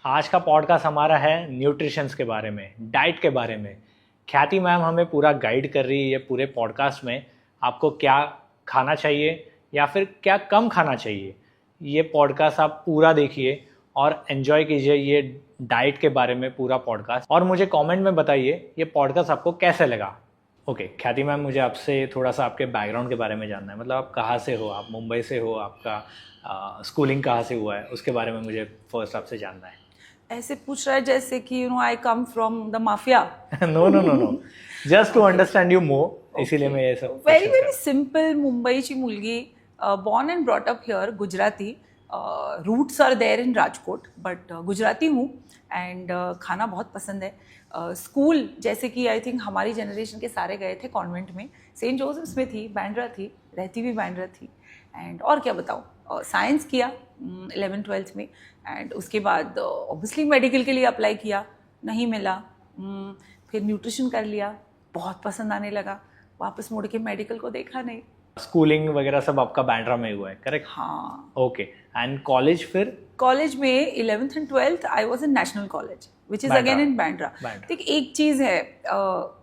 आज का पॉडकास्ट हमारा है न्यूट्रिशंस के बारे में, डाइट के बारे में। ख्याति मैम हमें पूरा गाइड कर रही है पूरे पॉडकास्ट में, आपको क्या खाना चाहिए या फिर क्या कम खाना चाहिए। ये पॉडकास्ट आप पूरा देखिए और एंजॉय कीजिए ये डाइट के बारे में पूरा पॉडकास्ट, और मुझे कमेंट में बताइए ये पॉडकास्ट आपको कैसे लगा। ओके ख्याति मैम, मुझे आपसे थोड़ा सा आपके बैकग्राउंड के बारे में जानना है। मतलब आप कहाँ से हो, आप मुंबई से हो, आपका स्कूलिंग कहाँ से हुआ है, उसके बारे में मुझे फर्स्ट आपसे जानना है। ऐसे पूछ रहा है जैसे कि I come from the mafia. No no no no, just to understand you more, इसीलिए मैं ये सब वेरी सिंपल मुंबईची मुलगी, born and brought up here, Gujarati, roots are there in Rajkot, but Gujarati हूँ एंड खाना बहुत पसंद है। स्कूल जैसे कि आई थिंक हमारी जनरेशन के सारे गए थे कॉन्वेंट में, सेंट जोसेफ्स में थी, बांद्रा थी, रहती भी बांद्रा थी। एंड और क्या बताऊँ, साइंस किया 11th-12th में, एंड उसके बाद ऑब्वियसली मेडिकल के लिए अप्लाई किया, नहीं मिला। फिर न्यूट्रिशन कर लिया, बहुत पसंद आने लगा, वापस मुड़ के मेडिकल को देखा नहीं। स्कूलिंग वगैरह सब आपका बांद्रा में हुआ है, करेक्ट? हाँ। Okay, and college? फिर कॉलेज में 11th and 12th I was in national college which is again in Bandra. ठीक, एक चीज़ है,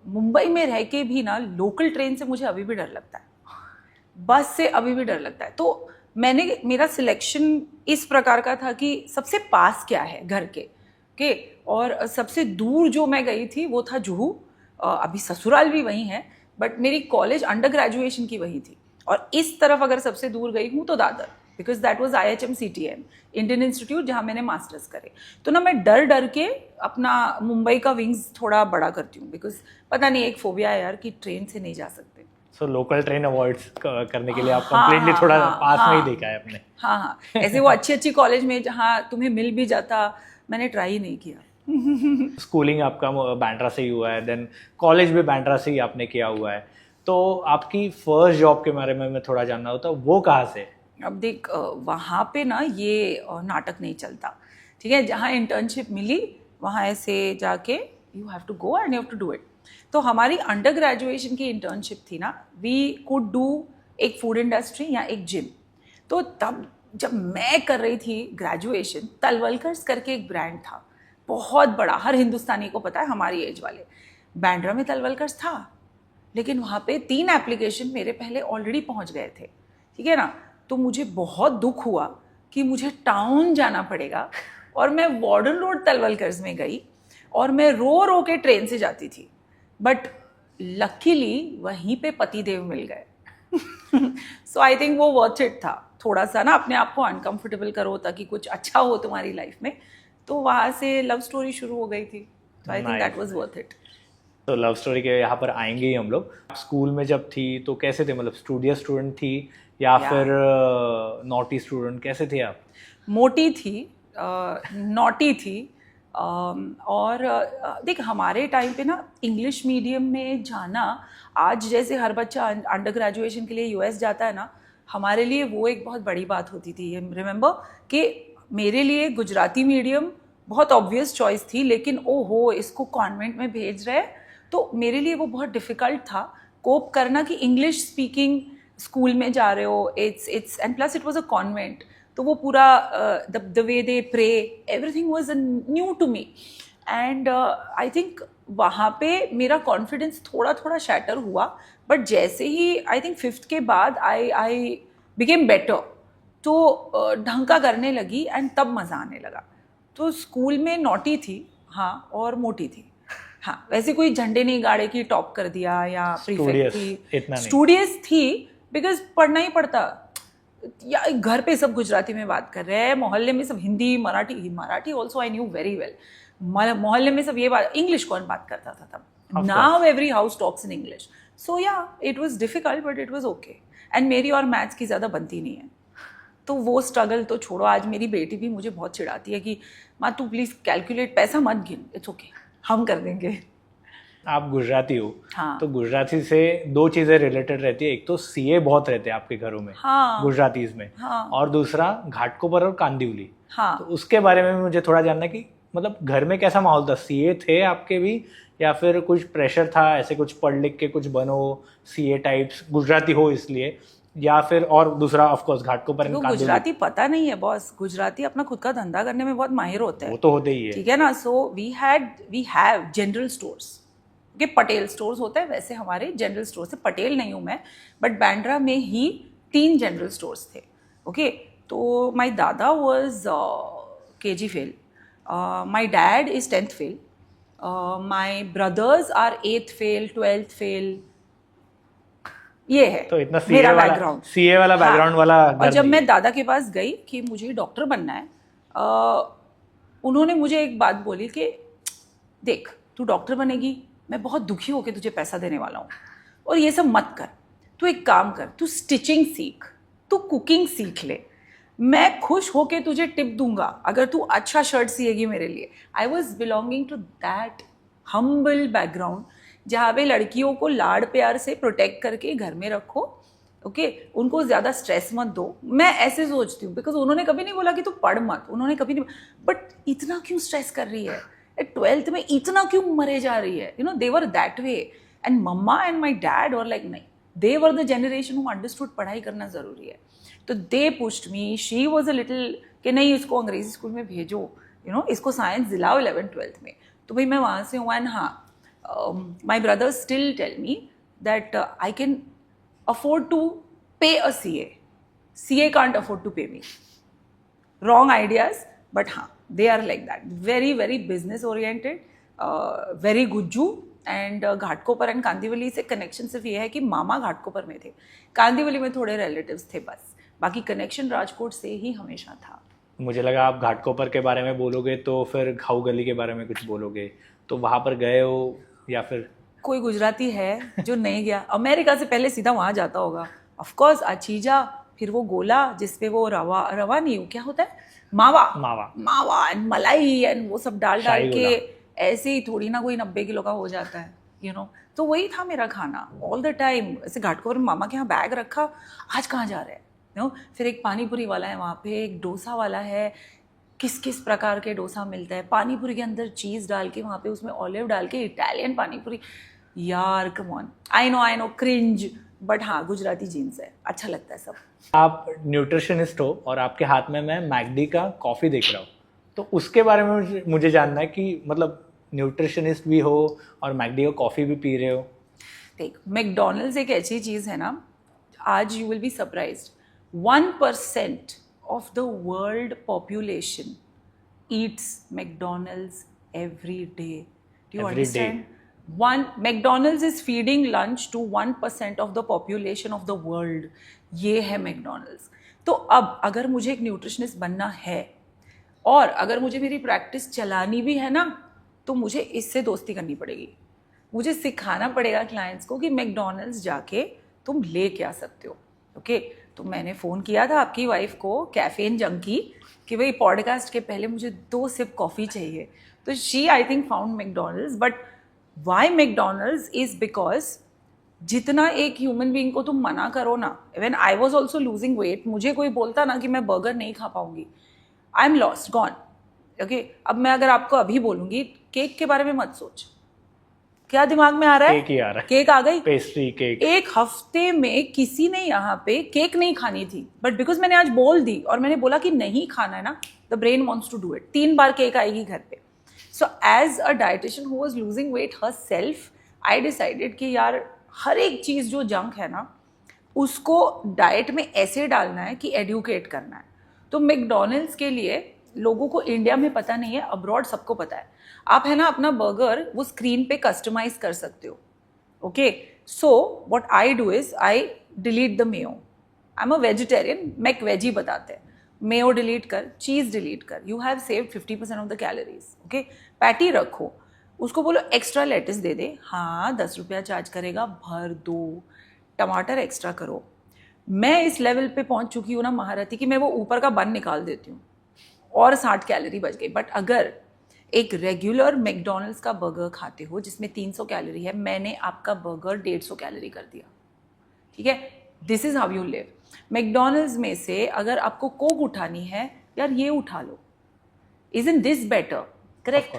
मुंबई में रह के भी ना लोकल ट्रेन से मुझे अभी भी डर लगता है, बस से अभी भी डर लगता है। तो मेरा सिलेक्शन इस प्रकार का था कि सबसे पास क्या है घर के और सबसे दूर जो मैं गई थी वो था जुहू। अभी ससुराल भी वहीं है, बट मेरी कॉलेज अंडर ग्रेजुएशन की वही थी। और इस तरफ अगर सबसे दूर गई हूँ तो Dadar, because that was IHM-CTM, Indian institute, जहाँ मैंने मास्टर्स करे। तो ना मैं डर डर के अपना मुंबई का विंग्स थोड़ा बड़ा करती हूँ, बिकॉज पता नहीं, एक फोबिया है यार कि ट्रेन से नहीं जा सकते। सो लोकल ट्रेन अवॉइड करने के लिए आप कंप्लीटली थोड़ा पास में ही देखा है अपने। हाँ, ऐसे वो अच्छी कॉलेज में जहाँ तुम्हें मिल भी जाता, मैंने ट्राई नहीं किया। स्कूलिंग आपका बांद्रा से ही हुआ है, देन कॉलेज भी बांद्रा से ही आपने किया हुआ है। तो आपकी फर्स्ट जॉब के बारे में मैं थोड़ा जानना होता, वो कहाँ से? अब देख, वहाँ पे ना ये नाटक नहीं चलता, ठीक है। जहाँ इंटर्नशिप मिली वहाँ ऐसे जाके you have to go and you have to do it. तो हमारी अंडर ग्रेजुएशन की इंटर्नशिप थी ना, वी कुड डू एक फूड इंडस्ट्री या एक जिम। तो तब जब मैं कर रही थी ग्रेजुएशन, तलवलकर्स करके एक ब्रांड था, बहुत बड़ा, हर हिंदुस्तानी को पता है, हमारी एज वाले। बांद्रा में तलवलकर्स था, लेकिन वहाँ पे 3 एप्लीकेशन मेरे पहले ऑलरेडी पहुँच गए थे, ठीक है ना। तो मुझे बहुत दुख हुआ कि मुझे टाउन जाना पड़ेगा, और मैं वार्डन रोड तलवलकर्स में गई और मैं रो रो के ट्रेन से जाती थी, बट लकीली वहीं पे पतिदेव मिल गए। सो आई थिंक वो वर्थ इट था। थोड़ा सा ना अपने आप को अनकंफर्टेबल करो ताकि कुछ अच्छा हो तुम्हारी लाइफ में। तो वहाँ से लव स्टोरी शुरू हो गई थी। तो I think that was worth it. तो लव स्टोरी के यहाँ पर आएंगे ही हम लोग। स्कूल में जब थी तो कैसे थे, मतलब स्टूडियस स्टूडेंट थी या फिर नॉटी स्टूडेंट, कैसे थे आप? मोटी थी, नॉटी थी, और देख, हमारे टाइम पे ना इंग्लिश मीडियम में जाना, आज जैसे हर बच्चा अंडर ग्रेजुएशन के लिए US जाता है ना, हमारे लिए वो एक बहुत बड़ी बात होती थी। रिमेंबर कि मेरे लिए गुजराती मीडियम बहुत ऑब्वियस चॉइस थी, लेकिन ओहो इसको कॉन्वेंट में भेज रहे, तो मेरे लिए वो बहुत डिफ़िकल्ट था कोप करना कि इंग्लिश स्पीकिंग स्कूल में जा रहे हो। It's and plus it was a convent, तो वो पूरा the way they pray, everything was new to me. And I think वहाँ पे मेरा कॉन्फिडेंस थोड़ा थोड़ा शैटर हुआ, बट जैसे ही आई थिंक 5th के बाद आई बिकेम बेटर, तो ढंग का करने लगी एंड तब मज़ा आने लगा। तो स्कूल में नॉटी थी, हाँ, और मोटी थी, हाँ। वैसे कोई झंडे नहीं गाड़े की टॉप कर दिया या प्रीफेक्ट थी, स्टूडियस थी, बिकॉज पढ़ना ही पड़ता। या घर पे सब गुजराती में बात कर रहे हैं, मोहल्ले में सब Hindi, Marathi also I knew very well. मोहल्ले में सब ये बात, इंग्लिश कौन बात करता था तब? Now every house talks in English. So yeah it was difficult but it was okay. And मेरी और मैथ्स की ज़्यादा बनती नहीं है, तो वो स्ट्रगल तो छोड़ो। आज मेरी बेटी भी मुझे बहुत चिढ़ाती है कि माँ तू प्लीज़ कैलकुलेट, पैसा मत गिन, इट्स ओके, हम कर देंगे। आप गुजराती हो, हाँ। तो गुजराती से 2 चीज़ें रिलेटेड रहती है। एक तो CA बहुत रहते हैं आपके घरों में, हाँ, गुजरातीज में, हाँ, और दूसरा घाटकोपर और कांदिवली। हाँ। तो उसके बारे में मुझे थोड़ा जानना है कि मतलब घर में कैसा माहौल था? CA थे आपके भी, या फिर कुछ प्रेशर था, ऐसे कुछ पढ़ लिख के कुछ बनो CA टाइप्स, गुजराती हो इसलिए, या फिर और दूसरा ऑफ कोर्स घाटकोपर तो गुजराती पता नहीं है बॉस, गुजराती अपना खुद का धंधा करने में बहुत माहिर होते हैं, वो तो होते ही है, ठीक है ना। So we have general stores, okay, Patel stores होता है वैसे हमारे जनरल स्टोर्स है, पटेल नहीं हूँ मैं, बट बांद्रा में ही 3 जनरल स्टोर्स थे, ओके। तो माय दादा was KG fail, my dad is 10th fail, my brothers are 8th fail, 12th fail, ये है तो इतना मेरा बैकग्राउंड, सीए वाला बैकग्राउंड वाला और जब मैं दादा के पास गई कि मुझे डॉक्टर बनना है, उन्होंने मुझे एक बात बोली कि देख तू डॉक्टर बनेगी, मैं बहुत दुखी होकर तुझे पैसा देने वाला हूँ, और ये सब मत कर, तू एक काम कर, तू स्टिचिंग सीख, तू कुकिंग सीख ले, मैं खुश होके तुझे टिप दूंगा अगर तू अच्छा शर्ट सिएगी मेरे लिए। I was belonging to that humble background जहाँ पे लड़कियों को लाड़ प्यार से प्रोटेक्ट करके घर में रखो, ओके, उनको ज़्यादा स्ट्रेस मत दो। मैं ऐसे सोचती हूँ, बिकॉज उन्होंने कभी नहीं बोला कि तू पढ़ मत, उन्होंने कभी नहीं, बट इतना क्यों स्ट्रेस कर रही है 12th में, इतना क्यों मरे जा रही है, you know, they were that way. And mamma and my dad were like नहीं, they were the generation who understood पढ़ाई करना ज़रूरी है। तो they pushed me, she was a little कि नहीं इसको अंग्रेजी स्कूल में भेजो, यू नो, इसको साइंस दिलाओ 11th-12th में। तो भाई मैं वहाँ से हूँ। एंड हाँ, my brothers still tell me that I can afford to pay a CA. CA can't afford to pay me. Wrong ideas, but हाँ, they are like that. Very, very business oriented, very Gujju, and Ghatkopar and Kandivali से connection सिर्फ ये है कि मामा घाटकोपर में थे, कांदीवली में थोड़े रिलेटिव्स थे बस, बाकी कनेक्शन राजकोट से ही हमेशा था। मुझे लगा आप घाटकोपर के बारे में बोलोगे तो फिर घाऊ गली के बारे में कुछ बोलोगे, तो वहाँ पर गए हो या फिर कोई गुजराती है जो नहीं गया? अमेरिका से पहले सीधा वहाँ जाता होगा, ऑफ कोर्स। अचीजा, फिर वो गोला जिसपे वो रवा नहीं, क्या होता है, मावा एंड मलाई एंड वो सब डाल के ऐसे ही थोड़ी ना कोई 90 किलो का हो जाता है, यू नो। तो वही था मेरा खाना ऑल द टाइम। ऐसे घाटकोपर में मामा के यहाँ बैग रखा, आज कहाँ जा रहे हैं, यू नो। फिर एक पानी पूरी वाला है वहाँ पे, एक डोसा वाला है, किस किस प्रकार के डोसा मिलता है, पानी पूरी के अंदर चीज़ डाल के, वहाँ पे उसमें ऑलिव डाल के इटालियन पानी पूरी। यार come on, I know cringe, but हाँ गुजराती जीन्स है, अच्छा लगता है सब। आप न्यूट्रिशनिस्ट हो और आपके हाथ में मैं मैकडी का कॉफ़ी देख रहा हूँ, तो उसके बारे में मुझे जानना है कि मतलब न्यूट्रिशनिस्ट भी हो और मैकडी का कॉफ़ी भी पी रहे हो। देख, मैकडोनल्ड्स एक ऐसी चीज़ है ना, आज you will be surprised, 1% of the world population eats McDonald's every day. Do you understand? McDonald's is feeding lunch to 1% of the population of the world. ये है McDonald's. तो अब अगर मुझे एक न्यूट्रिशनिस्ट बनना है और अगर मुझे मेरी प्रैक्टिस चलानी भी है ना, तो मुझे इससे दोस्ती करनी पड़ेगी। मुझे सिखाना पड़ेगा क्लाइंट्स को कि मैकडोनल्ड्स जाके तुम ले क्या सकते हो, ओके। तो मैंने फ़ोन किया था आपकी वाइफ को, कैफेन जंकी, कि भाई पॉडकास्ट के पहले मुझे 2 सिप कॉफ़ी चाहिए। तो she I think found McDonald's. But why McDonald's is because जितना एक ह्यूमन बीइंग को तुम मना करो ना, when I was also losing weight, मुझे कोई बोलता ना कि मैं बर्गर नहीं खा पाऊंगी, I am lost, gone, okay. अब मैं अगर आपको अभी बोलूँगी केक के बारे में मत सोच, क्या दिमाग में आ रहा है? केक ही आ रहा है, केक आ गई, पेस्ट्री केक। एक हफ्ते में किसी ने यहाँ पे केक नहीं खानी थी, बट बिकॉज मैंने आज बोल दी और मैंने बोला कि नहीं खाना है ना, the brain wants to do it, 3 बार केक आएगी घर पे। So as a dietitian who was losing weight herself, I decided कि यार हर एक चीज़ जो जंक है ना, उसको डाइट में ऐसे डालना है कि एडुकेट करना है। तो मैकडोनल्ड्स के लिए लोगों को इंडिया में पता नहीं है, अब्रॉड सबको पता है। आप है ना अपना बर्गर वो स्क्रीन पे कस्टमाइज कर सकते हो, okay. So what I do is I delete the mayo, I am a vegetarian, McVeggie बताते हैं, मेयो डिलीट कर, चीज़ डिलीट कर, you have saved 50% off the calories, okay. Patty रखो, उसको बोलो एक्स्ट्रा लेटिस दे दे, हाँ 10 रुपया चार्ज करेगा, भर दो, टमाटर एक्स्ट्रा करो। मैं इस लेवल पे पहुंच चुकी हूँ ना महारथी, कि मैं वो ऊपर का बन निकाल देती हूँ और 60 कैलोरी बच गई। बट अगर एक रेगुलर मैकडोनल्ड्स का बर्गर खाते हो जिसमें 300 कैलोरी है, मैंने आपका बर्गर 150 कैलोरी कर दिया, ठीक है। This is how you live. McDonald's में से अगर आपको कोक उठानी है, यार ये उठा लो, isn't this better, correct,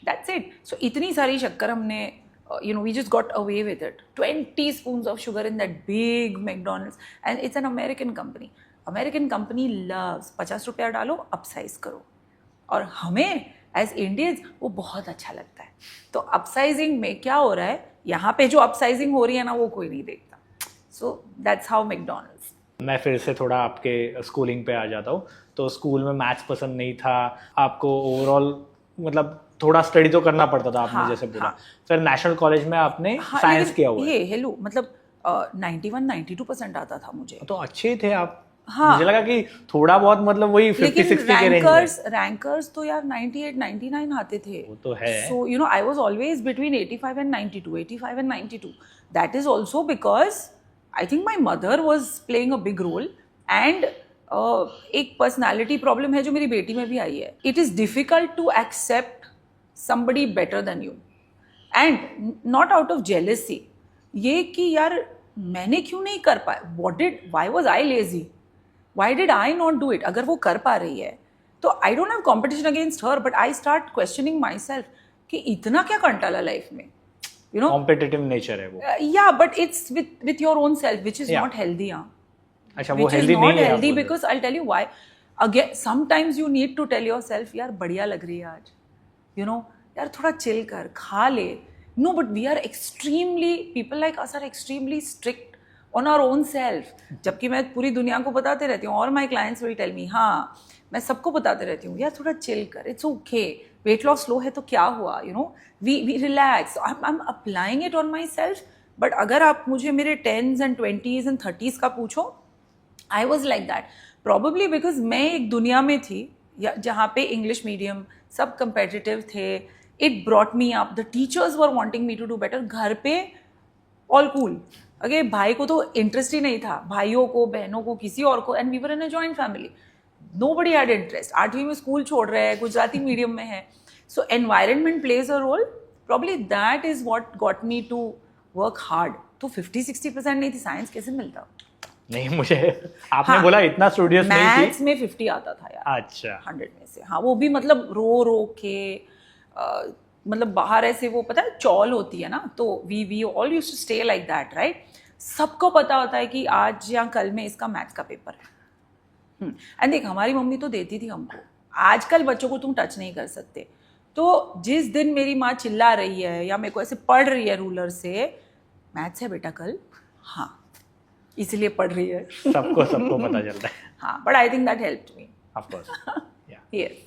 that's it. So इतनी सारी शक्कर हमने we just got away with it. 20 spoons of sugar in that big McDonald's, and it's an American company. American company loves 50 रुपया डालो, अपसाइज करो, और हमें एज इंडियंस वो बहुत अच्छा लगता है. तो अपसाइजिंग में क्या हो रहा है, यहाँ पे जो अपसाइजिंग हो रही है ना, वो कोई नहीं देखता. So that's how McDonald's. मैं फिर से थोड़ा आपके स्कूलिंग पे आ जाता हूँ. तो स्कूल में मैथ्स पसंद नहीं था आपको, ओवरऑल मतलब थोड़ा स्टडी तो करना पड़ता था आपने जैसे बोला. फिर नेशनल कॉलेज में आपने साइंस किया हुआ है. हेलो, मतलब 91-92% आता था मुझे. तो अच्छे थे आप. मुझे लगा कि थोड़ा बहुत मतलब वही 50-60 के रेंज में. रैंकर्स तो यार 98-99 आते थे. वो तो है. So I was always between 85 and 92, 85 and 92. That is also because I think my mother was playing a big role, and एक पर्सनैलिटी प्रॉब्लम है जो मेरी बेटी में भी आई है. It is difficult to accept somebody better than you, and not out of jealousy. ये कि यार मैंने क्यों नहीं कर पाया, why was I lazy, why did I not do it. अगर वो कर पा रही है तो I don't have competition against her, but I start questioning myself कि इतना क्या कंटाला लाइफ में, competitive nature है वो. Yeah, but it's with your own self, which is not healthy. अच्छा, वो healthy नहीं है. Which is not healthy because I'll tell you why. Again, sometimes you need to tell yourself, यार बढ़िया लग रही है आज, यार थोड़ा चिल कर, खा ले. No, but we are extremely, people like us are extremely strict on our own self. जबकि मैं पूरी दुनिया को बताते रहती हूँ, और my clients will tell me, हाँ मैं सबको बताते रहती हूँ, यार थोड़ा चिल कर, it's okay, weight loss slow है तो क्या हुआ, we relax. I am applying it on my self. But अगर आप मुझे मेरे 10s and 20s and 30s का पूछो, I was like that. Probably because मैं एक दुनिया में थी जहाँ पे इंग्लिश मीडियम, सब कंपेटिटिव थे. It brought me up, the teachers were wanting me to do better. घर पे ऑल कूल. अगे भाई को तो इंटरेस्ट ही नहीं था, भाइयों को, बहनों को, किसी और को, and we were in a joint family. Nobody had interest. 8वीं में स्कूल छोड़ रहे हैं, गुजराती मीडियम में है. So environment plays a role. Probably that is what got me to work hard. तो 50-60% नहीं थी, साइंस कैसे मिलता. नहीं, मुझे आपने बोला इतना स्टूडियस नहीं थी. मैथ्स में 50 आता था यार. अच्छा. 100 में से. हाँ, वो भी मतलब रो के, मतलब बाहर ऐसे वो पता है चौल होती है ना, तो we all used to stay like that, right. सबको पता होता है कि आज या कल में इसका मैथ्स का पेपर है. एंड देख, हमारी मम्मी तो देती थी हमको. आजकल बच्चों को तुम टच नहीं कर सकते. तो जिस दिन मेरी माँ चिल्ला रही है या मेरे को ऐसे पढ़ रही है रूलर से, मैथ्स है बेटा कल, हाँ इसलिए पढ़ रही है. सबको पता चलता है. हाँ, but I think that helped me. Of course. Yes.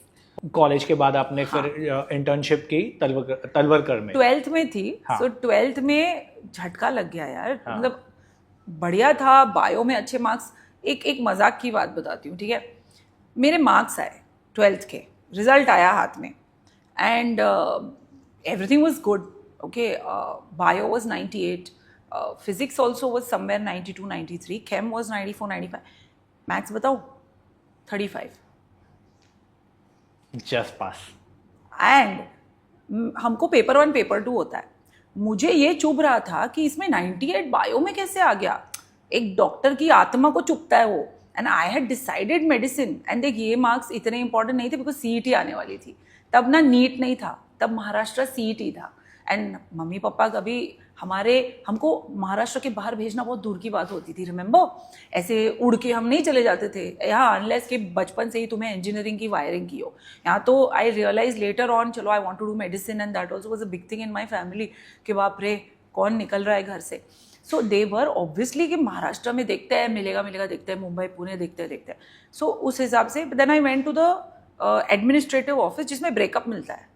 College के बाद आपने फिर इंटर्नशिप की तलवरकर में. 12th में थी. सो 12th में झटका लग गया यार. मतलब बढ़िया था, बायो में अच्छे मार्क्स. एक मजाक की बात बताती हूँ, ठीक है. मेरे मार्क्स आए 12th के, रिजल्ट आया हाथ में, and everything was good. Okay, bio was 98, physics also was somewhere 92-93, came was 94-95, maths बताओ 35. Just pass. एंड हमको पेपर 1 पेपर 2 होता है. मुझे ये चुभ रहा था कि इसमें 98 बायो में कैसे आ गया. एक डॉक्टर की आत्मा को चुभता है वो. And I had decided medicine. And देख, ये मार्क्स इतने इंपॉर्टेंट नहीं थे बिकॉज सीईटी आने वाली थी. तब ना नीट नहीं था, तब महाराष्ट्र सीईटी था. एंड मम्मी पापा कभी हमको महाराष्ट्र के बाहर भेजना बहुत दूर की बात होती थी. रिमेंबर, ऐसे उड़ के हम नहीं चले जाते थे यहाँ, अनलेस कि बचपन से ही तुम्हें इंजीनियरिंग की वायरिंग की हो. यहाँ तो आई रियलाइज लेटर ऑन, चलो I want to do medicine, and that also was a big thing in my family कि बाप रे कौन निकल रहा है घर से. सो दे वर ऑब्वियसली कि महाराष्ट्र में देखते हैं, मिलेगा देखते हैं, मुंबई पुणे देखते हैं. सो उस हिसाब से then I went to the administrative office जिसमें ब्रेकअप मिलता है.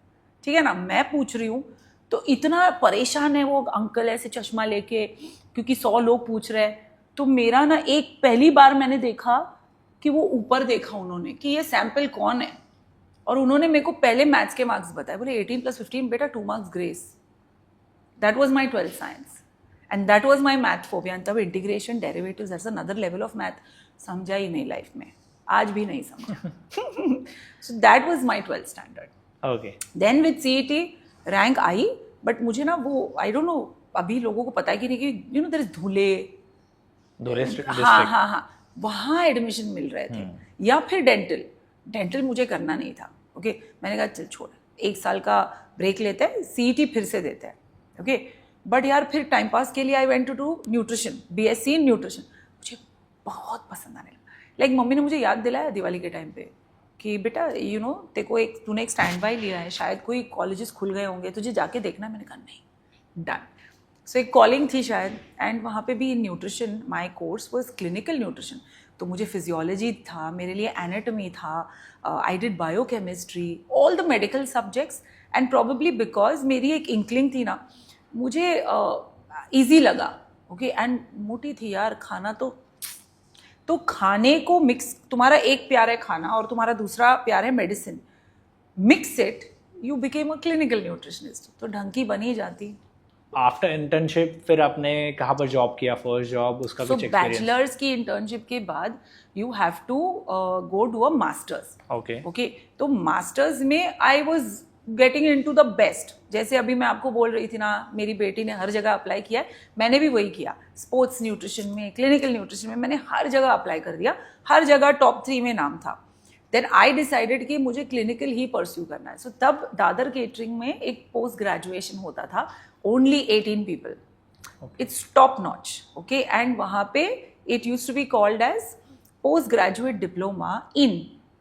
ठीक है ना. मैं पूछ रही हूँ तो इतना परेशान है वो अंकल ऐसे चश्मा लेके, क्योंकि 100 लोग पूछ रहे हैं. तो मेरा ना एक पहली बार मैंने देखा कि वो ऊपर देखा उन्होंने कि ये सैंपल कौन है, और उन्होंने मेरे को पहले मैथ्स के मार्क्स बताए. बोले 18 + 15 बेटा 2 marks grace. That was my 12th science, and that was my math phobia. तब integration, derivatives, that's another level of math. समझा ही नहीं लाइफ में, आज भी नहीं समझा. So that was my 12th standard. Okay. Then with CET rank आई, बट मुझे ना वो आई डोंट नो, अभी लोगों को पता है कि नहीं कि देयर इज धुले डिस्ट्रिक्ट. हाँ, वहाँ एडमिशन मिल रहे थे. या फिर डेंटल मुझे करना नहीं था. ओके, मैंने कहा चल छोड़, 1 साल का ब्रेक लेते हैं, सीईटी फिर से देते हैं. ओके। बट यार फिर टाइम पास के लिए I went to do nutrition, BSc in nutrition. मुझे बहुत पसंद आने लगा। लाइक मम्मी ने मुझे याद दिलाया दिवाली के टाइम पे कि बेटा यू नो तूने एक स्टैंड बाय लिया है, शायद कोई कॉलेजेस खुल गए होंगे, तुझे जाके देखना। मैंने कहा नहीं, डन। सो एक कॉलिंग थी शायद, एंड वहाँ पे भी in nutrition my course was clinical nutrition. तो मुझे फिजियोलॉजी था, मेरे लिए एनाटॉमी था, I did biochemistry, all the medical subjects. And probably because मेरी एक इंक्लिंग थी ना, मुझे ईजी लगा। ओके। एंड मोटी थी यार, खाना तो खाने को मिक्स, तुम्हारा एक प्यार है खाना और तुम्हारा दूसरा प्यार है medicine, mix it, you became a clinical nutritionist. तो ढंग की बनी जाती। आफ्टर इंटर्नशिप फिर आपने कहाँ पर जॉब किया, फर्स्ट जॉब, उसका कुछ एक्सपीरियंस? बैचलर्स की इंटर्नशिप के बाद you have to go to a masters. Okay. तो मास्टर्स में I was getting into the best. जैसे अभी मैं आपको बोल रही थी ना, मेरी बेटी ने हर जगह अप्लाई किया है, मैंने भी वही किया। स्पोर्ट्स न्यूट्रिशन में, क्लिनिकल न्यूट्रिशन में, मैंने हर जगह अप्लाई कर दिया, हर जगह टॉप 3 में नाम था। देन आई डिसाइडेड कि मुझे क्लिनिकल ही परस्यू करना है। सो तब दादर केटरिंग में एक पोस्ट ग्रेजुएशन होता था, only 18 people, it's top notch. Okay. And वहाँ पे it use to be called as post graduate diploma in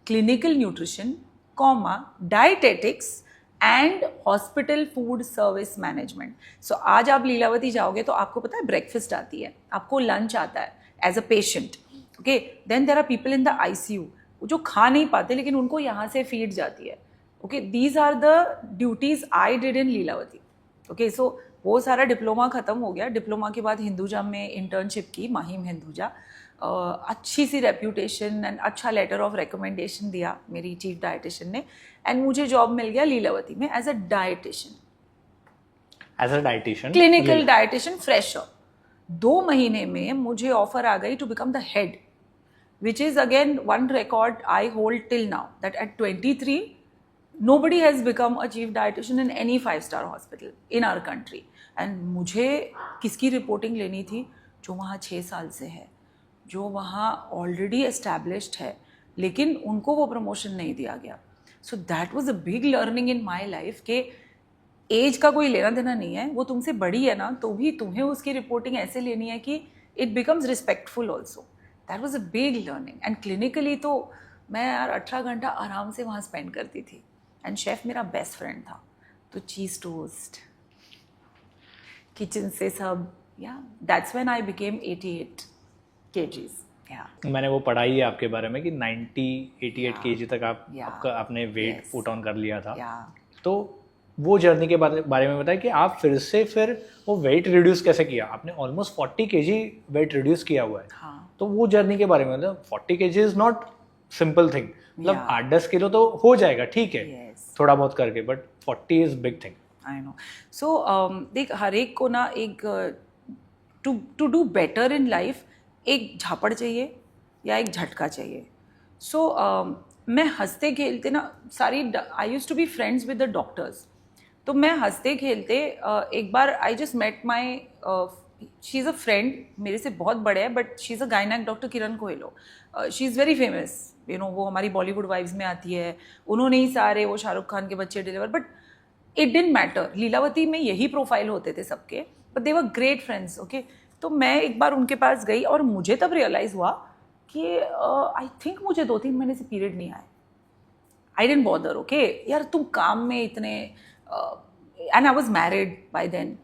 clinical nutrition, dietetics and hospital food service management. So आज आप लीलावती जाओगे तो आपको पता है ब्रेकफास्ट आती है, आपको लंच आता है as a patient. Okay. Then there are people in the ICU जो खा नहीं पाते लेकिन उनको यहाँ से फीड जाती है। Okay. These are the duties I did in Lilavati. Okay. So वो सारा डिप्लोमा ख़त्म हो गया। डिप्लोमा के बाद हिंदुजा में इंटर्नशिप की, माहिम हिंदुजा। अच्छी सी रेप्यूटेशन एंड अच्छा लेटर ऑफ रिकमेंडेशन दिया मेरी चीफ डाइटिशियन ने, एंड मुझे जॉब मिल गया लीलावती में as a dietitian, clinical dietitian fresher. 2 महीने में मुझे ऑफर आ गई to become the head, which is again one record I hold till now, that at 23 nobody has become a chief dietitian in any 5-star hospital in our country. And मुझे किसकी reporting लेनी थी? जो वहाँ 6 साल से है, जो वहाँ ऑलरेडी एस्टैब्लिश्ड है, लेकिन उनको वो प्रमोशन नहीं दिया गया। सो that was a big learning in my life के एज का कोई लेना देना नहीं है, वो तुमसे बड़ी है ना तो भी तुम्हें उसकी रिपोर्टिंग ऐसे लेनी है कि it becomes respectful also. That was a big learning. And clinically तो मैं यार 18 घंटा आराम से वहाँ स्पेंड करती थी। एंड शेफ़ मेरा बेस्ट फ्रेंड था, तो चीज़ टोस्ट, किचन से सब, या that's when I became 88 kgs। मैंने वो पढ़ा ही है आपके बारे में कि 88 kg तक आपने वेट पुट ऑन कर लिया था। तो वो जर्नी के बारे में बताया कि आप फिर वो वेट रिड्यूस कैसे किया? आपने ऑलमोस्ट 40 kg वेट रिड्यूस किया हुआ है। हाँ। तो वो जर्नी के बारे में, मतलब 40 kg is not simple thing, मतलब 8-10 किलो तो हो जाएगा, ठीक है, थोड़ा बहुत करके, but 40 is big thing. I know. So देख, हर एक को ना एक to do better in life एक झापड़ चाहिए या एक झटका चाहिए। सो मैं हंसते खेलते ना I used to be friends with the doctors. तो मैं हंसते खेलते एक बार I just met my, she is a friend, मेरे से बहुत बड़े है, but she is a gynaec doctor Kiran Coelho. She is very famous, you know, वो हमारी बॉलीवुड वाइव्स में आती है, उन्होंने ही सारे वो शाहरुख खान के बच्चे deliver, but it didn't matter. Lilavati में यही प्रोफाइल होते थे सबके, but they were great friends. Okay. तो मैं एक बार उनके पास गई और मुझे तब रियलाइज़ हुआ कि आई थिंक मुझे 2-3 महीने से पीरियड नहीं आए। I didn't bother. ओके यार, तुम काम में इतने, and I was married by then,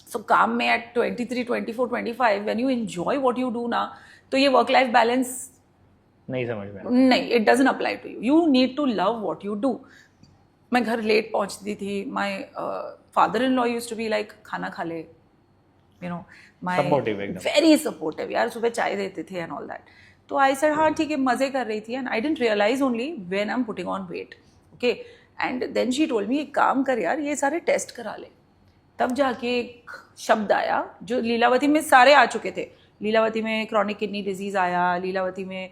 so काम में at 23, 24, 25 when you enjoy what you do ना, तो ये वर्क लाइफ बैलेंस नहीं समझ में, नहीं, it doesn't apply to you. You need to love what you do. मैं घर लेट पहुंचती थी, my father in law used to be like, खाना खा ले, you know, my very supportive यार, सुबह चाय देते थे एंड ऑल दैट। तो आई सेड हाँ ठीक है, मजे कर रही थी, and I didn't realise only when I am putting on weight. Okay. And then she told me, एक काम कर यार, ये सारे टेस्ट करा ले। तब जाके एक शब्द आया जो लीलावती में सारे आ चुके थे। लीलावती में क्रॉनिक किडनी डिजीज आया, लीलावती में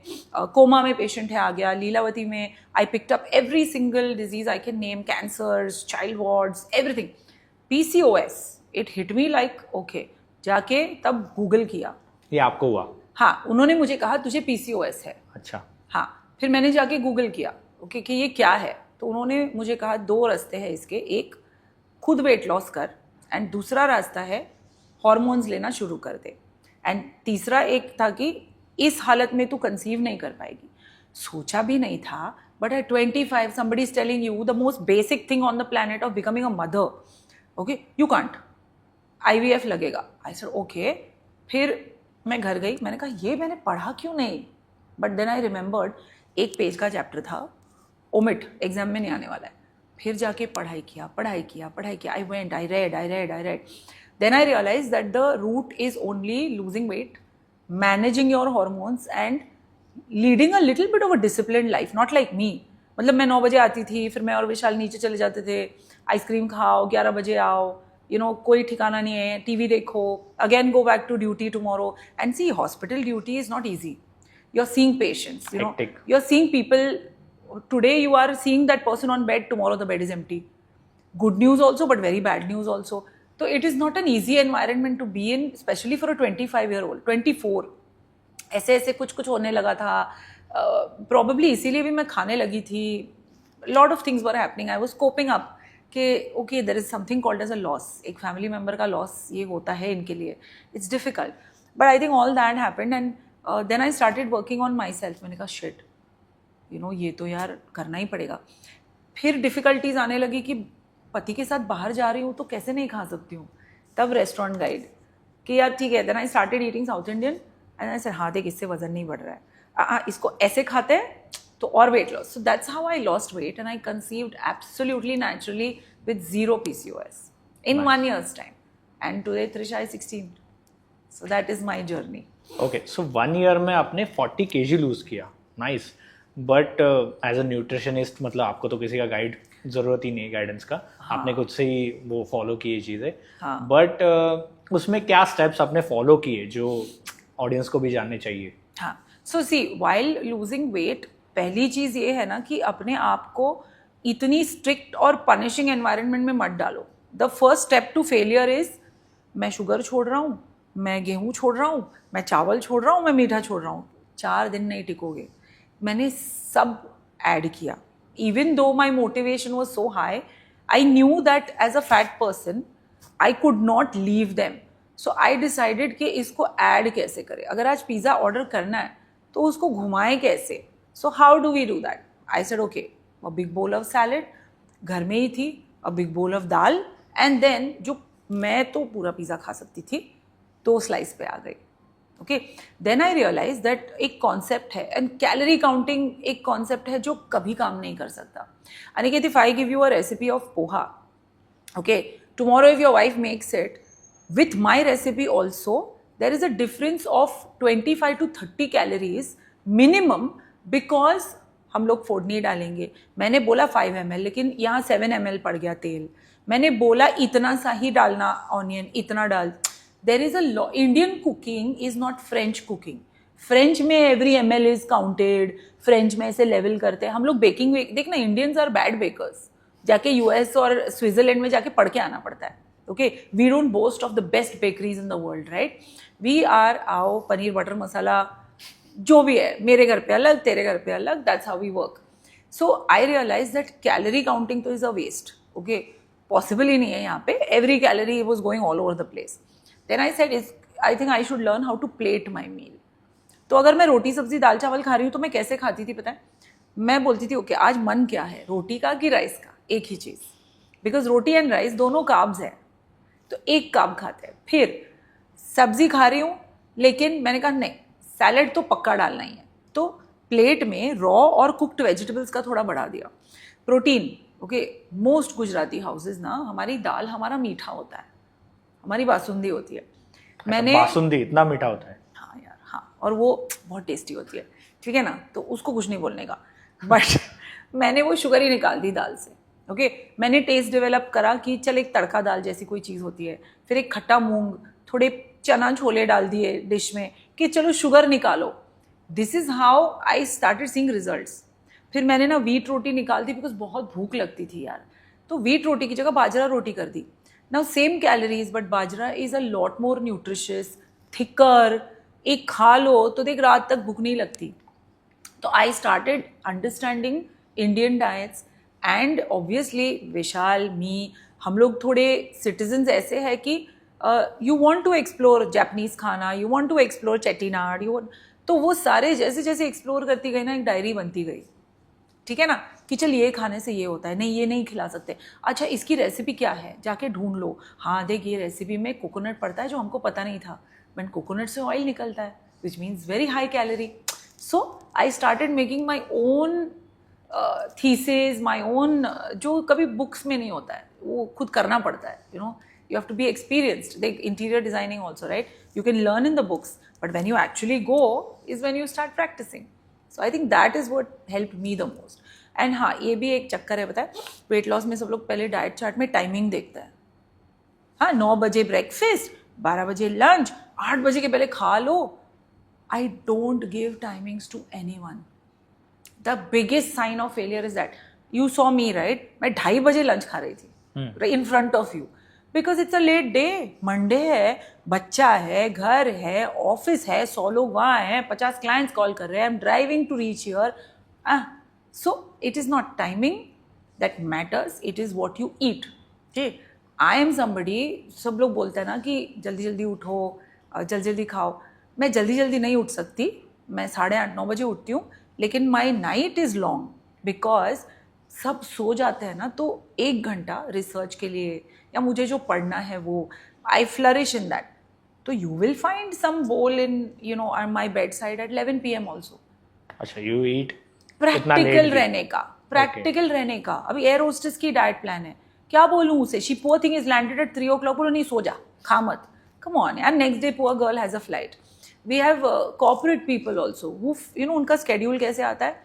कोमा में पेशेंट है आ गया, लीलावती में I picked up every single disease I can name, cancers, child wards, everything, PCOS। It hit me like okay. जाके तब गूगल किया। ये आपको हुआ? हाँ, उन्होंने मुझे कहा तुझे PCOS है। अच्छा। हाँ, फिर मैंने जाके गूगल किया, ओके, कि ये क्या है। तो उन्होंने मुझे कहा 2 रास्ते हैं इसके, एक खुद वेट लॉस कर, एंड दूसरा रास्ता है हॉर्मोन्स लेना शुरू कर दे, एंड तीसरा एक था कि इस हालत में तू कंसीव नहीं कर पाएगी. सोचा भी नहीं था, but at 25 somebody is telling you the most basic thing on the planet of becoming a mother, okay, you can't, IVF लगेगा. I said okay. फिर मैं घर गई, मैंने कहा ये मैंने पढ़ा क्यों नहीं, बट देन आई रिमेंबर्ड एक पेज का चैप्टर था, ओमिट, एग्जाम में नहीं आने वाला है. फिर जाके पढ़ाई किया. I went, I read. Then I realise that the root is only losing weight, managing your hormones and leading a little bit of a discipline life, not like me. मतलब मैं 9 बजे आती थी, फिर मैं और विशाल नीचे चले जाते थे, आइसक्रीम खाओ, 11 बजे आओ, कोई ठिकाना नहीं है, टीवी देखो, again go back to duty tomorrow. And see, hospital duty is not easy. You are seeing patients, you are seeing people. Today you are seeing that person on bed, tomorrow the bed is empty. Good news also, but very bad news also. So it is not an easy environment to be in, especially for a 25-year-old. 24 ऐसे कुछ होने लगा था. Probably इसीलिए भी मैं खाने लगी थी. Lot of things were happening. I was coping up कि okay, there is something called as a loss. एक family member का loss ये होता है इनके लिए. It's difficult. But I think all that happened, and then I started working on myself. मैंने कहा shit, ये तो यार करना ही पड़ेगा. फिर डिफ़िकल्टीज आने लगी कि पति के साथ बाहर जा रही हूँ तो कैसे नहीं खा सकती हूँ. तब रेस्टोरेंट गाइड कि यार ठीक है. Then I started eating south Indian, and I said हाँ देख, इससे वजन नहीं बढ़ रहा है, इसको ऐसे खाते हैं तो और weight loss. So that's how I lost weight, and I conceived absolutely naturally with 0 PCOS in 1 year's time. And today Trisha is 16. So that is my journey. Okay, so 1 year में आपने 40 kg लूज किया. Nice. But as a nutritionist, मतलब आपको तो किसी का guide ज़रूरत ही नहीं है, गाइडेंस का. हाँ. आपने खुद से ही वो फॉलो किए चीज़ें. हाँ. बट उसमें क्या स्टेप्स आपने फॉलो किए जो ऑडियंस को भी जानने चाहिए? हाँ. सो सी, व्हाइल लूजिंग वेट, पहली चीज़ ये है ना कि अपने आप को इतनी स्ट्रिक्ट और पनिशिंग एनवायरनमेंट में मत डालो. The first step to failure is, मैं शुगर छोड़ रहा हूँ, मैं गेहूँ छोड़ रहा हूँ, मैं चावल छोड़ रहा हूँ, मैं मीठा छोड़ रहा हूँ. 4 दिन नहीं टिकोगे. मैंने सब ऐड किया. Even though my motivation was so high, I knew that as a fat person I could not leave them. So I decided कि इसको ऐड कैसे करें. अगर आज पिज़्ज़ा ऑर्डर करना है तो उसको घुमाएं कैसे. So how do we do that. I said okay, a big bowl of salad, घर में ही थी, a big bowl of dal, and then जो मैं तो पूरा पिज़्ज़ा खा सकती थी 2 स्लाइस पे आ गई. Okay, then I realise that एक कॉन्सेप्ट है, एंड कैलोरी काउंटिंग एक कॉन्सेप्ट है जो कभी काम नहीं कर सकता. Aniket, if I give you a recipe of poha, okay, tomorrow if your wife makes it with my recipe also, there is a difference of 25 to 30 calories minimum, because हम लोग फोड़नी डालेंगे. मैंने बोला 5 ml, लेकिन यहाँ 7 ml पड़ गया तेल. मैंने बोला इतना सा ही डालना ऑनियन, इतना डाल. There is a law. Indian cooking is not French cooking. French में every ml is counted. French में ऐसे लेवल करते हैं. हम लोग बेकिंग, देखना, Indians are bad bakers. जाके US और स्विट्जरलैंड में जाके पढ़ के आना पड़ता है. Okay, we don't boast of the best bakeries in the world, right? We are, आओ पनीर बटर मसाला जो भी है, मेरे घर पे अलग, तेरे घर पे अलग. That's how we work. So I realized that calorie counting तो is a waste. Okay, possible ही नहीं है यहाँ पे. Every calorie was going all over the place. Then I said, I think I should learn how to plate my meal. तो अगर मैं रोटी सब्जी दाल चावल खा रही हूँ तो मैं कैसे खाती थी पता है? मैं बोलती थी ओके, आज मन क्या है, रोटी का कि राइस का, एक ही चीज़. बिकॉज रोटी एंड राइस दोनों कार्ब्स हैं, तो एक कार्ब खाते हैं. फिर सब्जी खा रही हूँ, लेकिन मैंने कहा नहीं, सैलड तो पक्का डालना ही है, तो प्लेट में रॉ और कुक्ड वेजिटेबल्स का थोड़ा बढ़ा दिया. Protein, okay, most Gujarati houses ना, हमारी दाल हमारा मीठा होता है, हमारी बासुंदी होती है. मैंने बासुंदी इतना मीठा होता है? हाँ यार, हाँ, और वो बहुत टेस्टी होती है, ठीक है ना, तो उसको कुछ नहीं बोलने का. बट मैंने वो शुगर ही निकाल दी दाल से. ओके, मैंने टेस्ट डेवलप करा कि चल एक तड़का दाल जैसी कोई चीज़ होती है, फिर एक खट्टा मूंग, थोड़े चना छोले डाल दिए डिश में कि चलो शुगर निकालो. This is how I started seeing results. फिर मैंने ना व्हीट रोटी निकाल दी, बिकॉज बहुत भूख लगती थी यार, तो व्हीट रोटी की जगह बाजरा रोटी कर दी. Now same calories, but bajra is a lot more nutritious, thicker. एक खा लो तो देख रात तक भूख नहीं लगती. तो I started understanding Indian diets, and obviously Vishal me हम लोग थोड़े सिटीजन्स ऐसे हैं कि you want to explore Japanese खाना, you want to explore Chettinad, तो वो सारे जैसे जैसे एक्सप्लोर करती गई ना एक डायरी बनती गई, ठीक है ना, कि चल ये खाने से ये होता है, नहीं ये नहीं खिला सकते, अच्छा इसकी रेसिपी क्या है, जाके ढूंढ लो, हाँ देख ये रेसिपी में कोकोनट पड़ता है जो हमको पता नहीं था, बट कोकोनट से ऑयल निकलता है which means very high calorie. So I started making my own theses, my own, जो कभी बुक्स में नहीं होता है, वो खुद करना पड़ता है, you no, you have to be experienced. Like interior designing also, right? You can learn in the books, but when you actually go is when you start practicing. So I think that is what helped me the most. And हाँ, ये भी एक चक्कर है, पता है, weight loss में सब लोग पहले डाइट चार्ट में टाइमिंग देखते हैं. हाँ, 9 बजे ब्रेकफास्ट, 12 बजे लंच, 8 बजे के पहले खा लो. I don't give timings to anyone. The biggest sign of failure is that you saw me, right? मैं 2:30 बजे लंच खा रही थी, right in front of you. Because it's a late day, Monday है, बच्चा है, घर है, ऑफिस है, 100 लोग वहाँ हैं, 50 क्लाइंट्स कॉल कर रहे हैं, I am driving to reach here. So it is not timing that matters, it is what you eat. ठीक, आई एम समबडी, सब लोग बोलते हैं ना कि जल्दी जल्दी उठो, जल्दी जल्दी खाओ. मैं जल्दी जल्दी नहीं उठ सकती, मैं 8:30-9 बजे उठती हूँ, लेकिन my night is long because सब सो जाते हैं ना, तो 1 घंटा रिसर्च के लिए या मुझे जो पढ़ना है वो, आई फ्लरिश इन दैट. तो you will find some bowl in you know on my bed side at 11 PM also. अच्छा, यू ईट प्रैक्टिकल रहने का, प्रैक्टिकल रहने का. अभी एयर होस्टेस की डाइट प्लान है, क्या बोलूँ उसे, she poor thing is landed at 3 o'clock, बोलो नहीं सो जा, खा मत, कम ऑन यार, next day poor girl has a flight. We have corporate people also who you know, उनका स्केड्यूल कैसे आता है,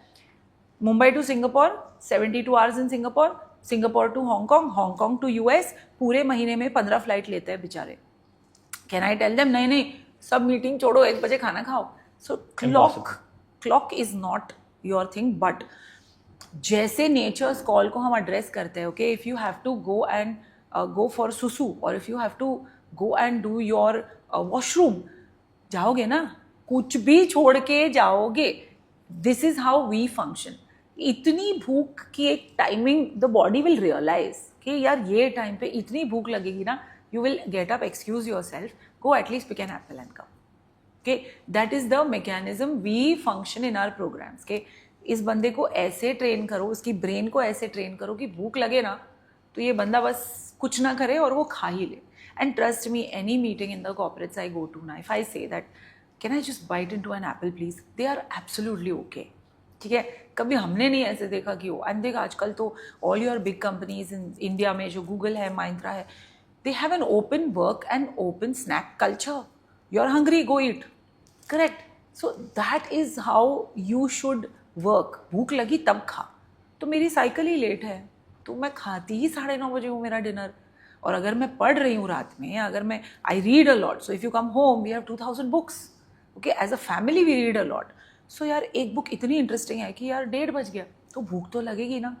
Mumbai to Singapore 72 hours in Singapore, Singapore to Hong Kong, Hong Kong to US, पूरे महीने में 15 फ्लाइट लेते हैं बेचारे. कैन आई टेल देम नहीं नहीं सब मीटिंग छोड़ो, 1 बजे खाना खाओ. So clock is not your thing. But जैसे नेचर्स कॉल को हम एड्रेस करते हैं, okay, if you have to go and go for सुसु, और if you have to go and do your washroom, जाओगे ना, कुछ भी छोड़ के जाओगे. This is how we function. इतनी भूख की एक timing, the body will realise कि यार ये टाइम पे इतनी भूख लगेगी ना, you will get up, excuse your self, go at least pick an apple and come. Okay, that is the mechanism we function in our programmes. के इस बंदे को ऐसे ट्रेन करो, उसकी ब्रेन को ऐसे ट्रेन करो कि भूख लगे ना तो ये बंदा बस कुछ ना करे और वो खा ही ले. And trust me, any meeting in the corporates I go to ना, if I say that can I just bite into an apple please, they are absolutely okay. ठीक है, कभी हमने नहीं ऐसे देखा कि वो, एंड देख आजकल तो all your big companies in India में, जो गूगल है, माइंत्रा है, they have an open work and open snack culture. You are hungry, go eat, correct. So that is how you should work. भूख लगी तब खा. तो मेरी साइकिल ही लेट है, तो मैं खाती ही 9:30 बजे हूँ मेरा डिनर. और अगर मैं पढ़ रही हूँ रात में, अगर मैं, I read a lot, so if you come home we have 2000 books, okay, as a family we read a lot. So यार एक बुक इतनी इंटरेस्टिंग है कि यार 1:30 बज गया, तो भूख तो लगेगी ना.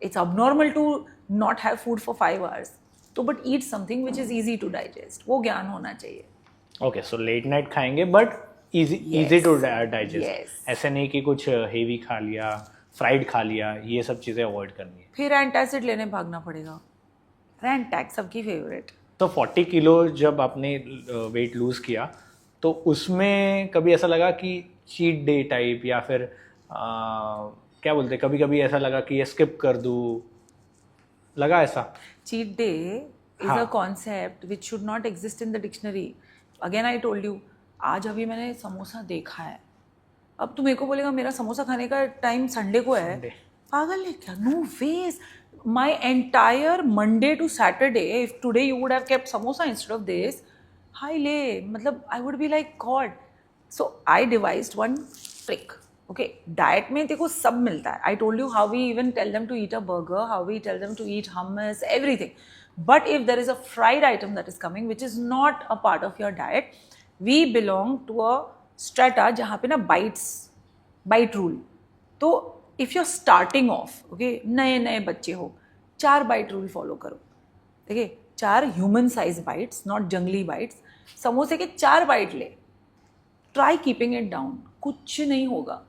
It's abnormal to not have food for 5 hours, तो but eat something which is easy to digest, वो ज्ञान होना चाहिए. ओके, सो लेट नाइट खाएंगे बट इजी टू डाइजेस्ट. ऐसे नहीं कि कुछ हेवी खा लिया, फ्राइड खा लिया, ये सब चीज़ें अवॉइड करनी है. फिर एंटासिड लेने भागना पड़ेगा. रैंटैक सबकी फेवरेट. तो 40 किलो जब आपने वेट लूज़ किया, तो उसमें कभी ऐसा लगा कि चीट डे टाइप, या फिर क्या बोलते, कभी कभी ऐसा लगा कि ये स्किप कर दूँ, लगा ऐसा? Cheat day is a concept which should not exist in the dictionary. Again I told you, आज अभी मैंने समोसा देखा है, अब तू मेरे को बोलेगा मेरा समोसा खाने का टाइम संडे को है, पागल है क्या? No veg. My entire Monday to Saturday, if today you would have kept samosa instead of this, हाई ले, मतलब I would be like God. So I devised one trick. Okay, diet में देखो सब मिलता है. I told you how we even tell them to eat a burger, how we tell them to eat hummus, everything. But if there is a fried item that is coming which is not a part of your diet, we belong to a strata जहाँ पे ना bite rule. तो if you're starting off, okay, नए नए बच्चे हो, 4 bite rule follow करो. देखिए, 4 human size bites, not जंगली bites. समोसे के 4 bite ले, ट्राई कीपिंग इट डाउन, कुछ नहीं होगा.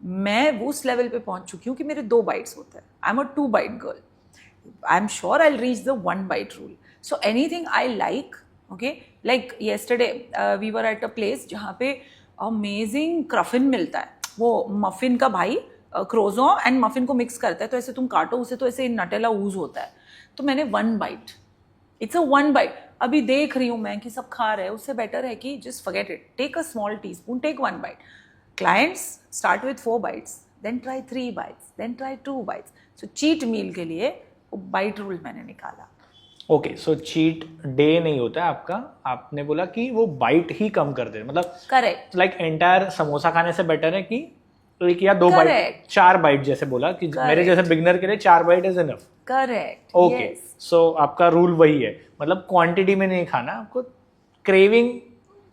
मैं उस लेवल पे पहुंच चुकी हूँ कि मेरे 2 बाइट्स होते हैं. I am a 2 bite girl. I am sure I will reach the 1 bite rule. So anything I like, okay, like yesterday we were at a place जहाँ पे अमेजिंग क्रफिन मिलता है. वो मफिन का भाई क्रोजो एंड मफिन को mix करता है, तो ऐसे तुम काटो उसे तो ऐसे नटेला ऊज होता है. तो मैंने 1 बाइट, इट्स अ 1 बाइट. अभी देख रही हूँ मैं कि सब खा रहे हैं, उससे बेटर है कि just forget it, take a small teaspoon, take 1 bite. Clients start with 4 bites, then try 3 bites, then try 2 bites. So cheat meal के लिए वो बाइट रूल मैंने निकाला. ओके, सो चीट डे नहीं होता है आपका, आपने बोला कि वो बाइट ही कम कर दे, मतलब करेक्ट. लाइक एंटायर समोसा खाने से बेटर है कि एक या 2 बाइट, Correct. 4 बाइट जैसे बोला कि मेरे जैसे बिगनर के लिए 4 bite is enough. Correct. Okay, so आपका रूल वही है, मतलब क्वांटिटी में नहीं खाना, आपको क्रेविंग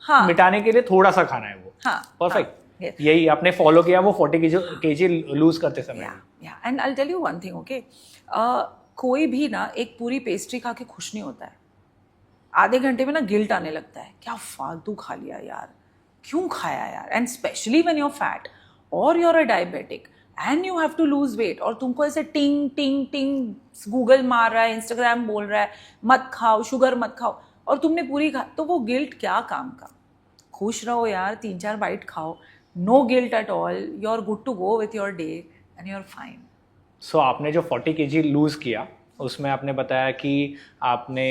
हाँ मिटाने के लिए थोड़ा सा खाना है वो. हाँ परफेक्ट. yes. यही आपने फॉलो किया वो 40 केजी लूज करते समय. या and I tell you one thing, okay, कोई भी ना एक पूरी पेस्ट्री खा के खुश नहीं होता है. आधे घंटे में ना गिल्ट आने लगता है, क्या फालतू खा लिया यार, क्यों खाया यार. And specially when you are fat और you are a diabetic and you have to lose weight, और तुमको ऐसे टिंग टिंग टिंग गूगल मार रहा है, इंस्टाग्राम बोल रहा है मत खाओ, शुगर मत खाओ, और तुमने पूरी खा, तो वो गिल्ट क्या काम का. खुश रहो यार, 3-4 बाइट खाओ, no guilt at all, you are good to go with your day and you are fine. So आपने जो 40 केजी लूज किया उसमें आपने बताया कि आपने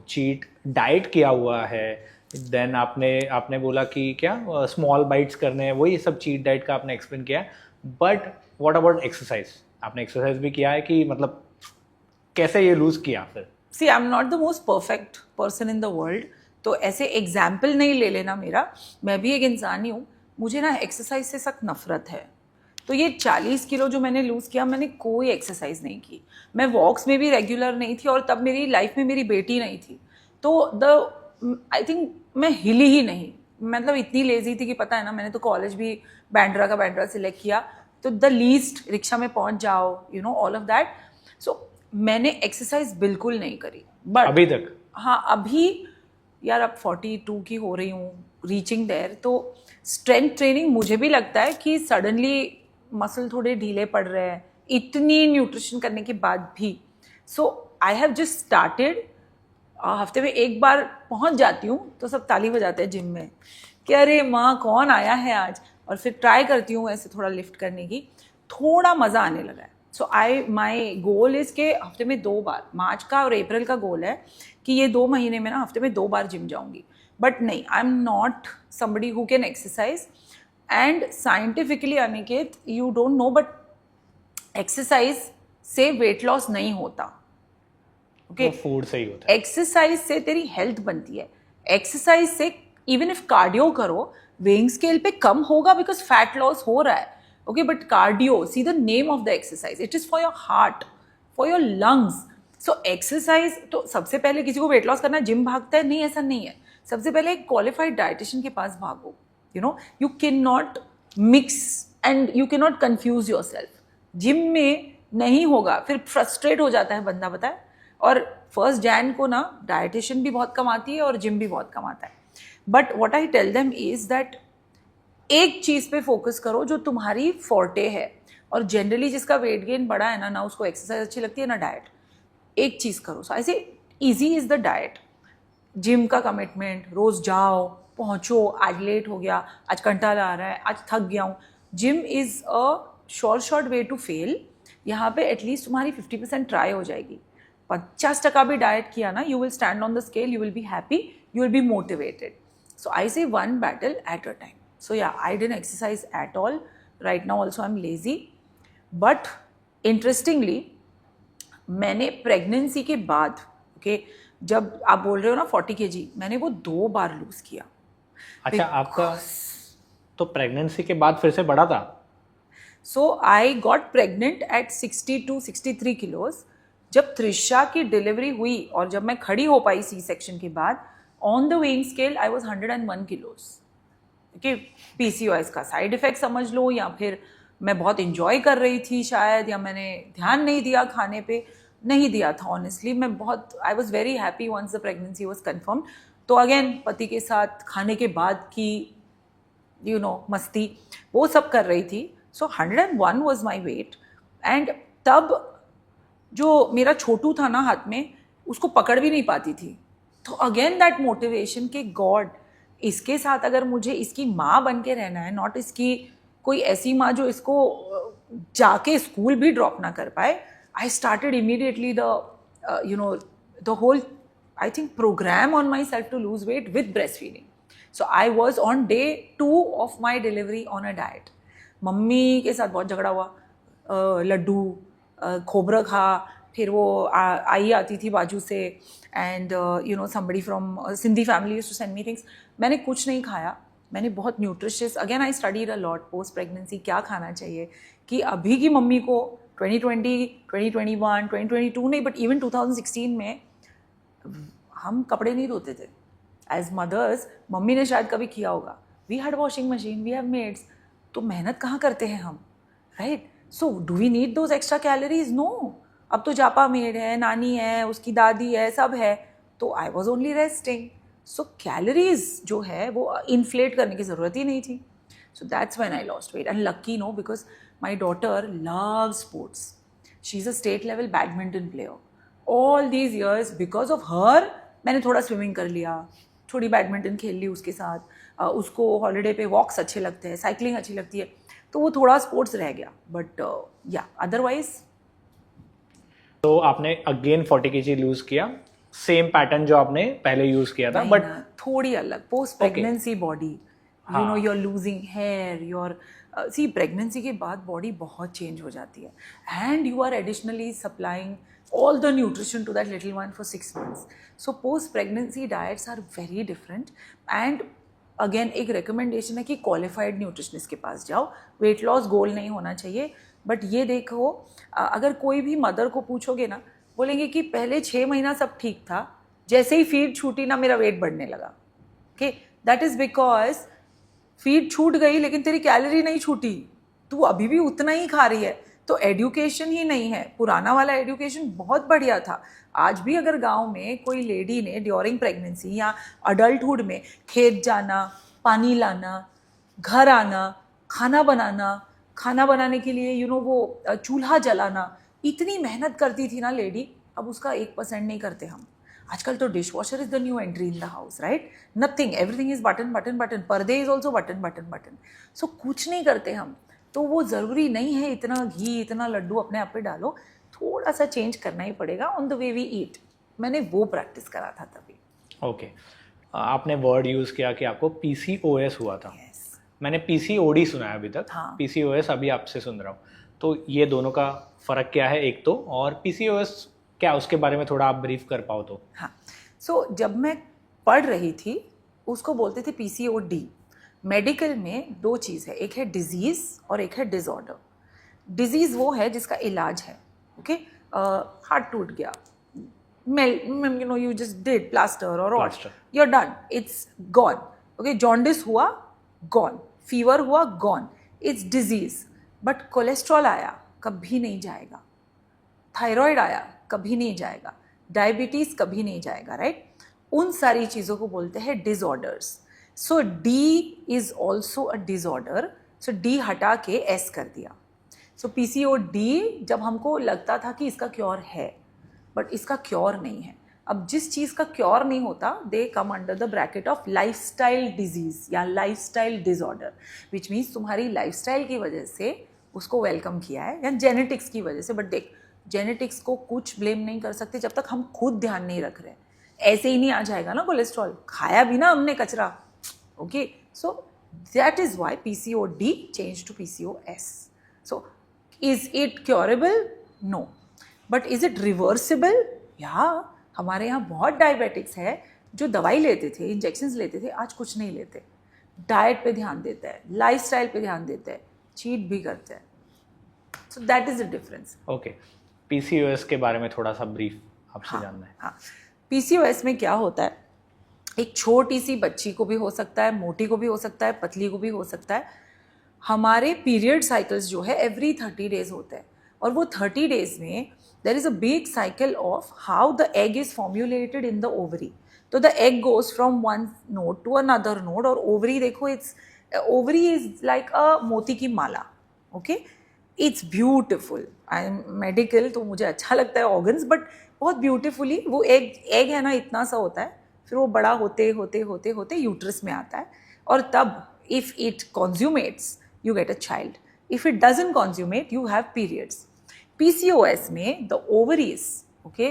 चीट डाइट किया हुआ है, देन आपने बोला कि क्या स्मॉल बाइट्स करने हैं, वही सब चीट डाइट का आपने एक्सप्लेन किया. बट व्हाट अबाउट एक्सरसाइज, आपने एक्सरसाइज भी किया है कि मतलब कैसे ये लूज किया फिर? See I am not the most perfect person in the world, तो ऐसे एग्जाम्पल नहीं ले लेना मेरा, मैं भी एक इंसान ही हूँ. मुझे ना एक्सरसाइज से सख्त नफरत है. तो ये 40 किलो जो मैंने लूज़ किया, मैंने कोई एक्सरसाइज नहीं की. मैं वॉक्स में भी रेगुलर नहीं थी, और तब मेरी लाइफ में मेरी बेटी नहीं थी. तो आई थिंक मैं हिली ही नहीं, मतलब इतनी लेजी थी कि पता है ना, मैंने तो कॉलेज भी बैंड्रा सिलेक्ट किया, तो द लीस्ट रिक्शा में पहुंच जाओ, you know, all of that. So मैंने एक्सरसाइज बिल्कुल नहीं करी. बट अभी तक? हाँ, अभी यार अब 42 की हो रही हूँ, रीचिंग देयर. तो स्ट्रेंथ ट्रेनिंग मुझे भी लगता है कि सडनली मसल थोड़े ढीले पड़ रहे हैं इतनी न्यूट्रिशन करने के बाद भी. सो आई हैव जस्ट स्टार्टेड. हफ्ते में एक बार पहुंच जाती हूँ तो सब ताली बजाते हैं जिम में कि अरे माँ कौन आया है आज, और फिर ट्राई करती हूँ ऐसे थोड़ा लिफ्ट करने की, थोड़ा मज़ा आने लगा है. सो माई गोल इज़ के हफ्ते में 2 बार, मार्च का और अप्रैल का गोल है कि ये 2 महीने में ना हफ्ते में 2 बार जिम जाऊँगी. बट नहीं, आई am not somebody who can exercise. And scientifically Aniket, you don't know, but exercise से वेट लॉस नहीं होता. ओके, फूड से ही होता है. एक्सरसाइज से तेरी हेल्थ बनती है. एक्सरसाइज से इवन इफ कार्डियो करो, वेइंग स्केल पे कम होगा बिकॉज फैट लॉस हो रहा है. Okay, but cardio, see the name of the exercise, it is for your heart, for your lungs. So exercise, तो सबसे पहले किसी को वेट लॉस करना जिम भागता है, नहीं, ऐसा नहीं है. सबसे पहले एक क्वालिफाइड डाइटिशियन के पास भागो. You know, you cannot mix and you cannot confuse yourself. Gym में नहीं होगा, फिर फ्रस्ट्रेट हो जाता है बंदा, पता है. और 1 Jan को ना डाइटिशियन भी बहुत कमाती है और जिम भी बहुत कमाता है. But what I tell them is that एक चीज़ पे फोकस करो जो तुम्हारी फोर्टे है. और जनरली जिसका वेट गेन बड़ा है ना उसको एक्सरसाइज अच्छी लगती है ना डाइट. एक चीज़ करो. सो ऐसे easy is the diet. Gym का कमिटमेंट, रोज़ जाओ, पहुँचो, आज लेट हो गया, आज कंटाला आ रहा है, आज थक गया हूँ. Gym is a short way to fail. यहाँ पे एटलीस्ट तुम्हारी 50% ट्राई हो जाएगी. 50% भी डाइट किया ना, you will stand on the scale, you will be happy, you will be motivated. So I say 1 battle at a time. So yeah, I didn't exercise at all. Right now also I am lazy. But interestingly मैंने pregnancy के बाद, okay, जब आप बोल रहे हो ना 40 kg, मैंने वो 2 बार लूज किया. अच्छा, आपका तो प्रेगनेंसी के बाद फिर से बढ़ा था? So I got pregnant at 62-63 kilos. जब त्रिशा की डिलीवरी हुई और जब मैं खड़ी हो पाई सी सेक्शन के बाद, on the weighing scale I was 101 kilos. Okay, PCOS का साइड इफेक्ट समझ लो, या फिर मैं बहुत इंजॉय कर रही थी शायद, या मैंने ध्यान नहीं दिया खाने पे, नहीं दिया था ऑनेस्टली. मैं बहुत, I was very happy once the pregnancy was confirmed. तो अगेन पति के साथ खाने के बाद की यू नो मस्ती, वो सब कर रही थी. सो 101 वॉज माई वेट. एंड तब जो मेरा छोटू था ना हाथ में, उसको पकड़ भी नहीं पाती थी. तो अगेन दैट मोटिवेशन कि गॉड, इसके साथ अगर मुझे इसकी माँ बन के रहना है, नॉट इसकी कोई ऐसी माँ जो इसको जाके स्कूल भी ड्रॉप ना कर पाए. I started immediately the whole, I think, program on myself to lose weight with breastfeeding. So I was on day 2 of my delivery on a diet. Mummy के साथ बहुत झगड़ा हुआ. लड्डू, खोबरा खा, फिर वो आई आती थी बाजू से, and somebody from Sindhi family used to send me things. मैंने कुछ नहीं खाया. मैंने बहुत nutritious, again I studied a lot post pregnancy, क्या खाना चाहिए कि अभी की मम्मी को 2020, 2021, 2022 नहीं, बट इवन 2016 में हम कपड़े नहीं धोते थे एज मदर्स. मम्मी ने शायद कभी किया होगा. We had washing machine, we have maids. तो मेहनत कहाँ करते हैं हम, right? So do we need those extra calories? No. अब तो जापा मेड है, नानी है, उसकी दादी है, सब है. तो I was only resting. So calories जो है वो इन्फ्लेट करने की ज़रूरत ही नहीं थी. So that's when I lost weight. And lucky no, because my daughter love sports. She is a state level badminton player. All these years because of her मैंने थोड़ा स्विमिंग कर लिया, थोड़ी बैडमिंटन खेल ली उसके साथ. उसको हॉलीडे पे वॉक्स अच्छे लगते हैं, साइकिलिंग अच्छी लगती है, तो वो थोड़ा स्पोर्ट्स रह गया. बट या अदरवाइज. तो आपने अगेन 40 kg लूज किया, सेम पैटर्न जो आपने पहले यूज किया था, बट थोड़ी अलग. Post pregnancy body, you know, you are losing hair, your see pregnancy के बाद बॉडी बहुत चेंज हो जाती है, and you are additionally supplying all the nutrition to that little one for 6 months. So post pregnancy diets are very different. And again एक recommendation है कि qualified nutritionist के पास जाओ. weight loss goal नहीं होना चाहिए. बट ये देखो, अगर कोई भी मदर को पूछोगे ना, बोलेंगे कि पहले 6 महीना सब ठीक था, जैसे ही फीड छूटी ना मेरा वेट बढ़ने लगा. Okay, that is because feed छूट गई लेकिन तेरी कैलोरी नहीं छूटी, तू अभी भी उतना ही खा रही है. तो एडुकेशन ही नहीं है. पुराना वाला एडुकेशन बहुत बढ़िया था. आज भी अगर गांव में कोई लेडी ने ड्यूरिंग प्रेगनेंसी या अडल्टहुड में खेत जाना, पानी लाना, घर आना, खाना बनाने के लिए वो चूल्हा जलाना, इतनी मेहनत करती थी ना लेडी, अब उसका 1% नहीं करते हम. आजकल तो dishwasher is the new entry in the house, right? Nothing, everything is button button button. पर्दे is also button button button. So कुछ नहीं करते हम. तो वो ज़रूरी नहीं है इतना घी, इतना लड्डू अपने आप पे डालो. थोड़ा सा चेंज करना ही पड़ेगा on the way we eat. मैंने वो प्रैक्टिस करा था तभी. ओके, आपने वर्ड यूज़ किया कि आपको PCOS हुआ था. yes. मैंने PCOD सुना है अभी तक. हाँ. PCOS अभी आपसे सुन रहा हूँ. तो ये दोनों का फ़र्क क्या है एक तो, और PCOS क्या, उसके बारे में थोड़ा आप ब्रीफ कर पाओ तो. हाँ. सो जब मैं पढ़ रही थी उसको बोलते थे PCOD. मेडिकल में 2 चीज़ है, एक है डिजीज़ और एक है डिसऑर्डर. डिजीज़ वो है जिसका इलाज है. ओके, हार्ट टूट गया, यू जस्ट डिड प्लास्टर और you are done, it's gone. Okay, jaundice हुआ, गॉन. फीवर हुआ, gone. It's disease. But cholesterol आया, कभी नहीं जाएगा. थायराइड आया, कभी नहीं जाएगा. डायबिटीज़ कभी नहीं जाएगा, राइट? उन सारी चीज़ों को बोलते हैं disorders. So D is also a disorder. So D हटा के S कर दिया. सो PCOD जब हमको लगता था कि इसका क्योर है, बट इसका क्योर नहीं है. अब जिस चीज़ का क्योर नहीं होता, they come under the bracket of lifestyle disease या लाइफस्टाइल डिसऑर्डर, विच मीन्स तुम्हारी लाइफस्टाइल की वजह से उसको वेलकम किया है, या जेनेटिक्स की वजह से. बट देख, जेनेटिक्स को कुछ ब्लेम नहीं कर सकते जब तक हम खुद ध्यान नहीं रख रहे. ऐसे ही नहीं आ जाएगा ना कोलेस्ट्रॉल, खाया भी ना हमने कचरा. Okay, so that is why PCOD changed to PCOS. So, is it curable? No. But is it reversible? Yeah. हमारे यहाँ बहुत डायबिटिक्स है जो दवाई लेते थे, इंजेक्शंस लेते थे, आज कुछ नहीं लेते. डाइट पे ध्यान देते हैं, लाइफस्टाइल पे ध्यान देते हैं, चीट भी करते हैं. So that is the difference. Okay, PCOS के बारे में थोड़ा सा ब्रीफ आपसे जानना है. हाँ, PCOS में क्या होता है? एक छोटी सी बच्ची को भी हो सकता है, मोटी को भी हो सकता है, पतली को भी हो सकता है. हमारे पीरियड साइकिल्स जो है एवरी 30 days होते हैं, और वो 30 days में there is a big cycle of how the egg is formulated in the ovary. तो the egg goes from one node to another node. और ओवरी देखो, it's ovary is like a मोती की माला. Okay, it's beautiful. I am medical, तो मुझे अच्छा लगता है ऑर्गन्स, बट बहुत ब्यूटिफुली वो एग है ना, इतना सा होता है, फिर वो बड़ा होते होते होते होते यूट्रस में आता है, और तब if it consummates you get a child. If it doesn't consummate you have periods. PCOS में the ovaries, okay,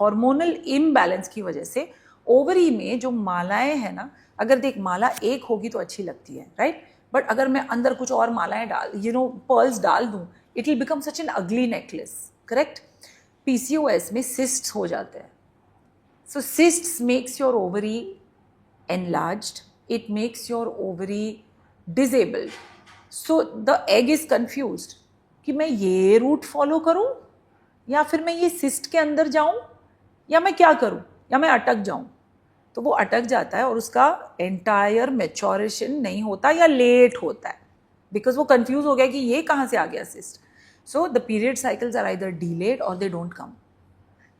hormonal imbalance की वजह से ओवरी में जो मालाएं हैं ना, अगर देख माला एक होगी तो अच्छी लगती है, राइट, बट अगर मैं अंदर कुछ और मालाएं डाल, पर्ल्स डाल दूं, it will become such an ugly necklace, correct. PCOS में सिस्ट्स हो जाते हैं. So cysts makes your ovary enlarged, it makes your ovary disabled. So the egg is confused कि मैं ये रूट फॉलो करूं या फिर मैं ये सिस्ट के अंदर जाऊं या मैं क्या करूं, या मैं अटक जाऊं. तो वो अटक जाता है और उसका एंटायर मैच्योरेशन नहीं होता या लेट होता है, बिकॉज वो कंफ्यूज हो गया कि ये कहाँ से आ गया cyst. So the period cycles are either delayed और they don't come.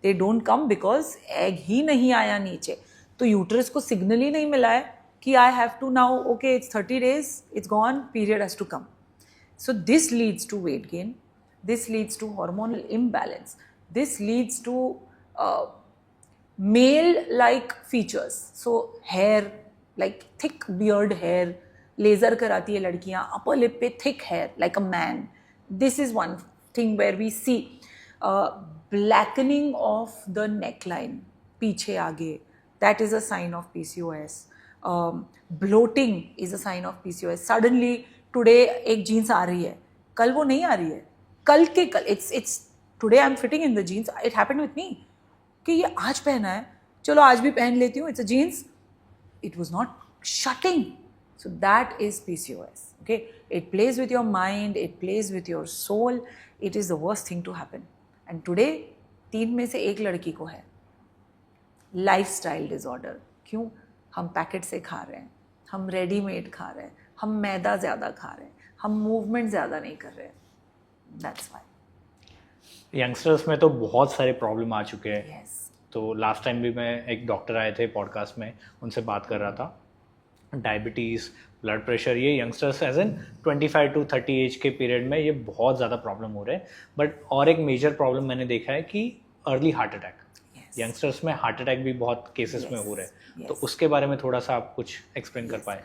They don't come because egg ही नहीं आया नीचे, तो यूट्रस को सिग्नल ही नहीं मिला है कि I have to now, okay it's 30 days, it's gone, period has to come. So this leads to weight gain, this leads to hormonal imbalance, this leads to male-like features. So hair, like thick beard hair, laser कराती है लड़कियाँ, upper lip पे thick hair like a man. This is one thing where we see blackening of the neckline, पीछे आगे, that is a sign of PCOS. Bloating is a sign of PCOS. Suddenly today एक jeans आ रही है, कल वो नहीं आ रही है, कल के कल it's today I am fitting in the jeans. It happened with me कि ये आज पहना है, चलो आज भी पहन लेती हूँ, it's a jeans, it was not shutting. So that is PCOS. Okay, it plays with your mind, it plays with your soul, it is the worst thing to happen. And today 3 में से 1 लड़की को है lifestyle disorder. क्यों? हम packet से खा रहे हैं, हम रेडीमेड खा रहे हैं, हम मैदा ज़्यादा खा रहे हैं, हम मूवमेंट ज़्यादा नहीं कर रहे हैं. That's why. यंगस्टर्स में तो बहुत सारे प्रॉब्लम आ चुके हैं. Yes. तो लास्ट टाइम भी मैं, एक डॉक्टर आए थे पॉडकास्ट में, उनसे बात कर रहा था. डायबिटीज़, ब्लड प्रेशर, ये youngsters age an 25 to 30 age के पीरियड में ये बहुत ज़्यादा प्रॉब्लम हो रहे हैं. बट और एक मेजर प्रॉब्लम मैंने देखा है कि अर्ली हार्ट अटैक. यंगस्टर्स में हार्ट अटैक भी बहुत केसेस में हो रहे हैं. तो उसके बारे में थोड़ा सा आप कुछ एक्सप्लेन कर पाए.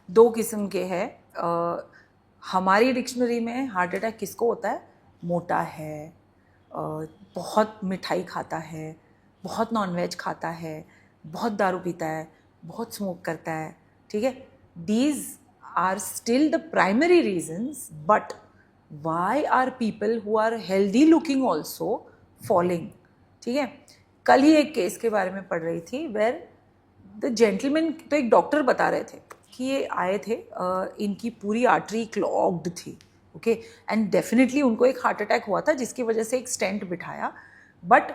2 किस्म के हैं. हमारी डिक्शनरी में हार्ट अटैक किसको होता है? मोटा है, बहुत मिठाई खाता है, बहुत नॉनवेज खाता है, बहुत दारू पीता है, बहुत स्मोक करता है, ठीक है. These are still the primary reasons, but why are people who are healthy looking also falling, ठीक है. कल ही एक केस के बारे में पढ़ रही थी वेर द जेंटलमैन, तो एक डॉक्टर बता रहे थे कि ये आए थे, इनकी पूरी आर्टरी क्लॉग्ड थी, ओके, एंड डेफिनेटली उनको एक हार्ट अटैक हुआ था जिसकी वजह से एक स्टेंट बिठाया, बट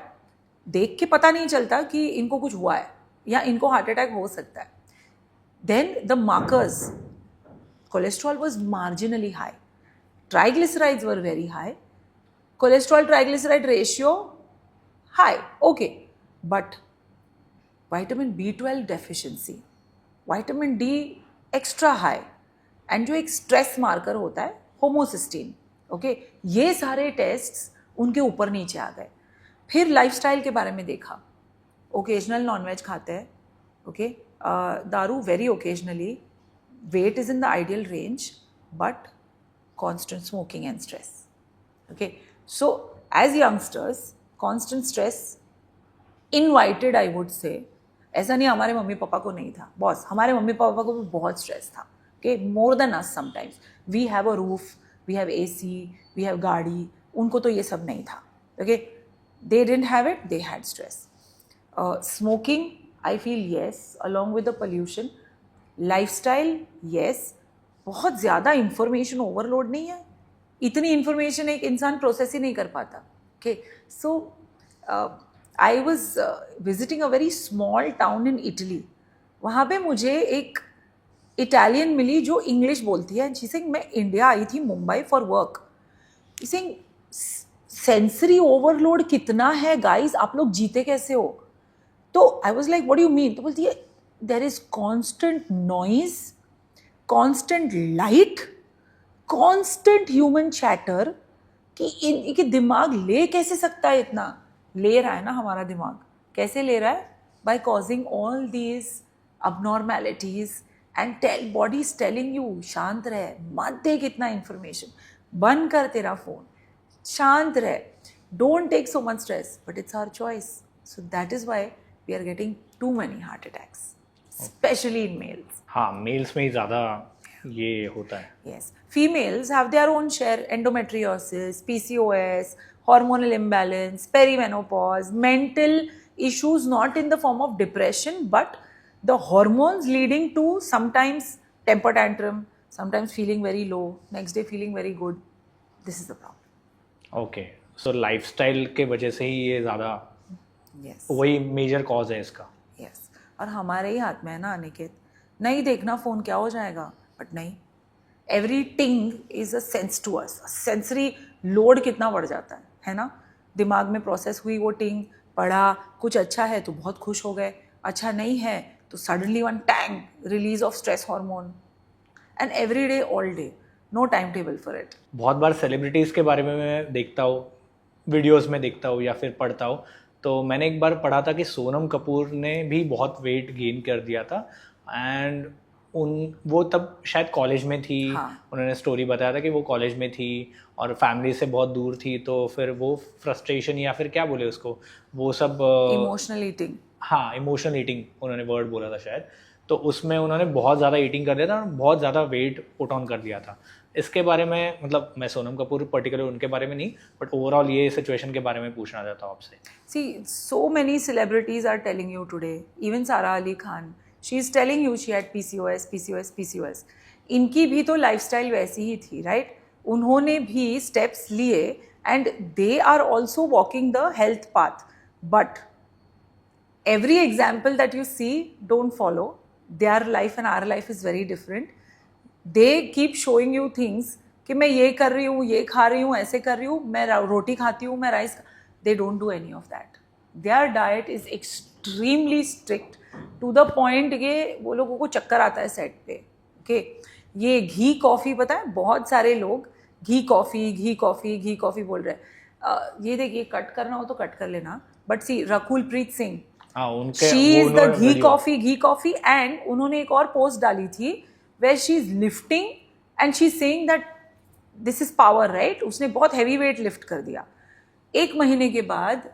देख के पता नहीं चलता कि इनको कुछ हुआ है या इनको हार्ट अटैक हो सकता है. Then the markers, cholesterol was marginally high, triglycerides were very high, cholesterol triglyceride ratio high, okay, but vitamin B12 deficiency, vitamin D extra high, and जो एक स्ट्रेस मार्कर होता है होमोसिस्टीन, ओके, ये सारे tests उनके ऊपर नीचे आ गए. फिर लाइफस्टाइल के बारे में देखा, ओकेजनल नॉनवेज खाते हैं, ओके, दारू very occasionally, weight is in the ideal range, but constant smoking and stress, okay. So as youngsters constant stress invited, I would say. ऐसा नहीं हमारे मम्मी पापा को नहीं था, बॉस हमारे मम्मी पापा को भी बहुत स्ट्रेस था, okay, more than us sometimes. We have a roof, we have AC, we have गाड़ी, उनको तो ये सब नहीं था, okay. They didn't have it, they had stress. Smoking, I feel yes, along with the pollution. Lifestyle, yes, बहुत ज़्यादा information overload नहीं है, इतनी इंफॉर्मेशन एक इंसान प्रोसेस ही नहीं कर पाता, okay. So I was visiting a very small town in Italy. वहाँ पे मुझे एक इटालियन मिली जो इंग्लिश बोलती है, एंड शी सेइंग मैं इंडिया आई थी Mumbai for work. Saying sensory overload कितना है गाइस, आप लोग जीते कैसे हो? तो I was like what do you mean? तो बोलती है there is constant noise, constant light, constant human chatter कि इनके दिमाग ले कैसे सकता है इतना, ले रहा है ना हमारा दिमाग, कैसे ले रहा है, by causing all these abnormalities and body is telling you शांत रहे, मत देख इतना इंफॉर्मेशन, बंद कर तेरा फोन, शांत रहे, don't take so much stress, but it's our choice. So that is why we are getting too many heart attacks, specially in males. हाँ, मेल्स में ही ज़्यादा ये होता है. Yes. Females have their own share: endometriosis, PCOS, hormonal imbalance, perimenopause, mental issues not in the form of depression, but the hormones leading to sometimes temper tantrum, sometimes feeling very low, next day feeling very good. This is the problem. Okay, so lifestyle के वजह से ही ये ज़्यादा Yes. वही major cause है इसका. Yes. और हमारे ही हाथ में है ना अनिकेत, नहीं देखना फ़ोन क्या हो जाएगा, बट नहीं, everything is a sense to us. Sensory load कितना बढ़ जाता है ना, दिमाग में प्रोसेस हुई वो टिंग, पढ़ा, कुछ अच्छा है तो बहुत खुश हो गए, अच्छा नहीं है तो suddenly one tang release of stress hormone, and every day all day, no time table for it. बहुत बार सेलिब्रिटीज़ के बारे में मैं देखता हूँ, वीडियोस में देखता हूँ या फिर पढ़ता हूँ, तो मैंने एक बार पढ़ा था कि सोनम कपूर ने भी बहुत वेट गेन कर दिया था. एंड वो तब शायद कॉलेज में थी. हाँ. उन्होंने स्टोरी बताया था कि वो कॉलेज में थी और फैमिली से बहुत दूर थी, तो फिर वो फ्रस्ट्रेशन या फिर क्या बोले उसको, वो सब इमोशनल ईटिंग. हाँ, इमोशनल ईटिंग उन्होंने वर्ड बोला था शायद. तो उसमें उन्होंने बहुत ज़्यादा ईटिंग कर दिया था और बहुत ज़्यादा वेट पुट ऑन कर दिया था. इसके बारे में, मतलब मैं सोनम कपूर पर्टिकुलर उनके बारे में नहीं, बट ओवरऑल ये सिचुएशन के बारे में पूछना चाहता हूँ आपसे. See, so many celebrities are telling you today, even Sara Ali Khan, she is telling you she had PCOS, PCOS, PCOS. इनकी भी तो लाइफस्टाइल वैसी ही थी, राइट? उन्होंने भी स्टेप्स लिए and they are also walking the health path, but every example that you see, don't follow. Their life and our life is very different. They keep showing you things कि मैं ये कर रही हूँ, ये खा रही हूँ, ऐसे कर रही हूँ, मैं रोटी खाती हूँ, मैं rice. They don't do any of that. Their diet is extremely strict to the point कि वो लोगों को चक्कर आता है सेट पे. Okay? ये घी कॉफ़ी, पता है बहुत सारे लोग घी कॉफ़ी बोल रहे हैं. ये देखिए, कट करना हो तो कट कर लेना, but see Rakul Preet Singh, she is the ghee coffee and उन्होंने एक और पोस्ट डाली थी where she is lifting and she is saying that this is power, right? उसने बहुत हैवी वेट लिफ्ट कर दिया. 1 महीने के बाद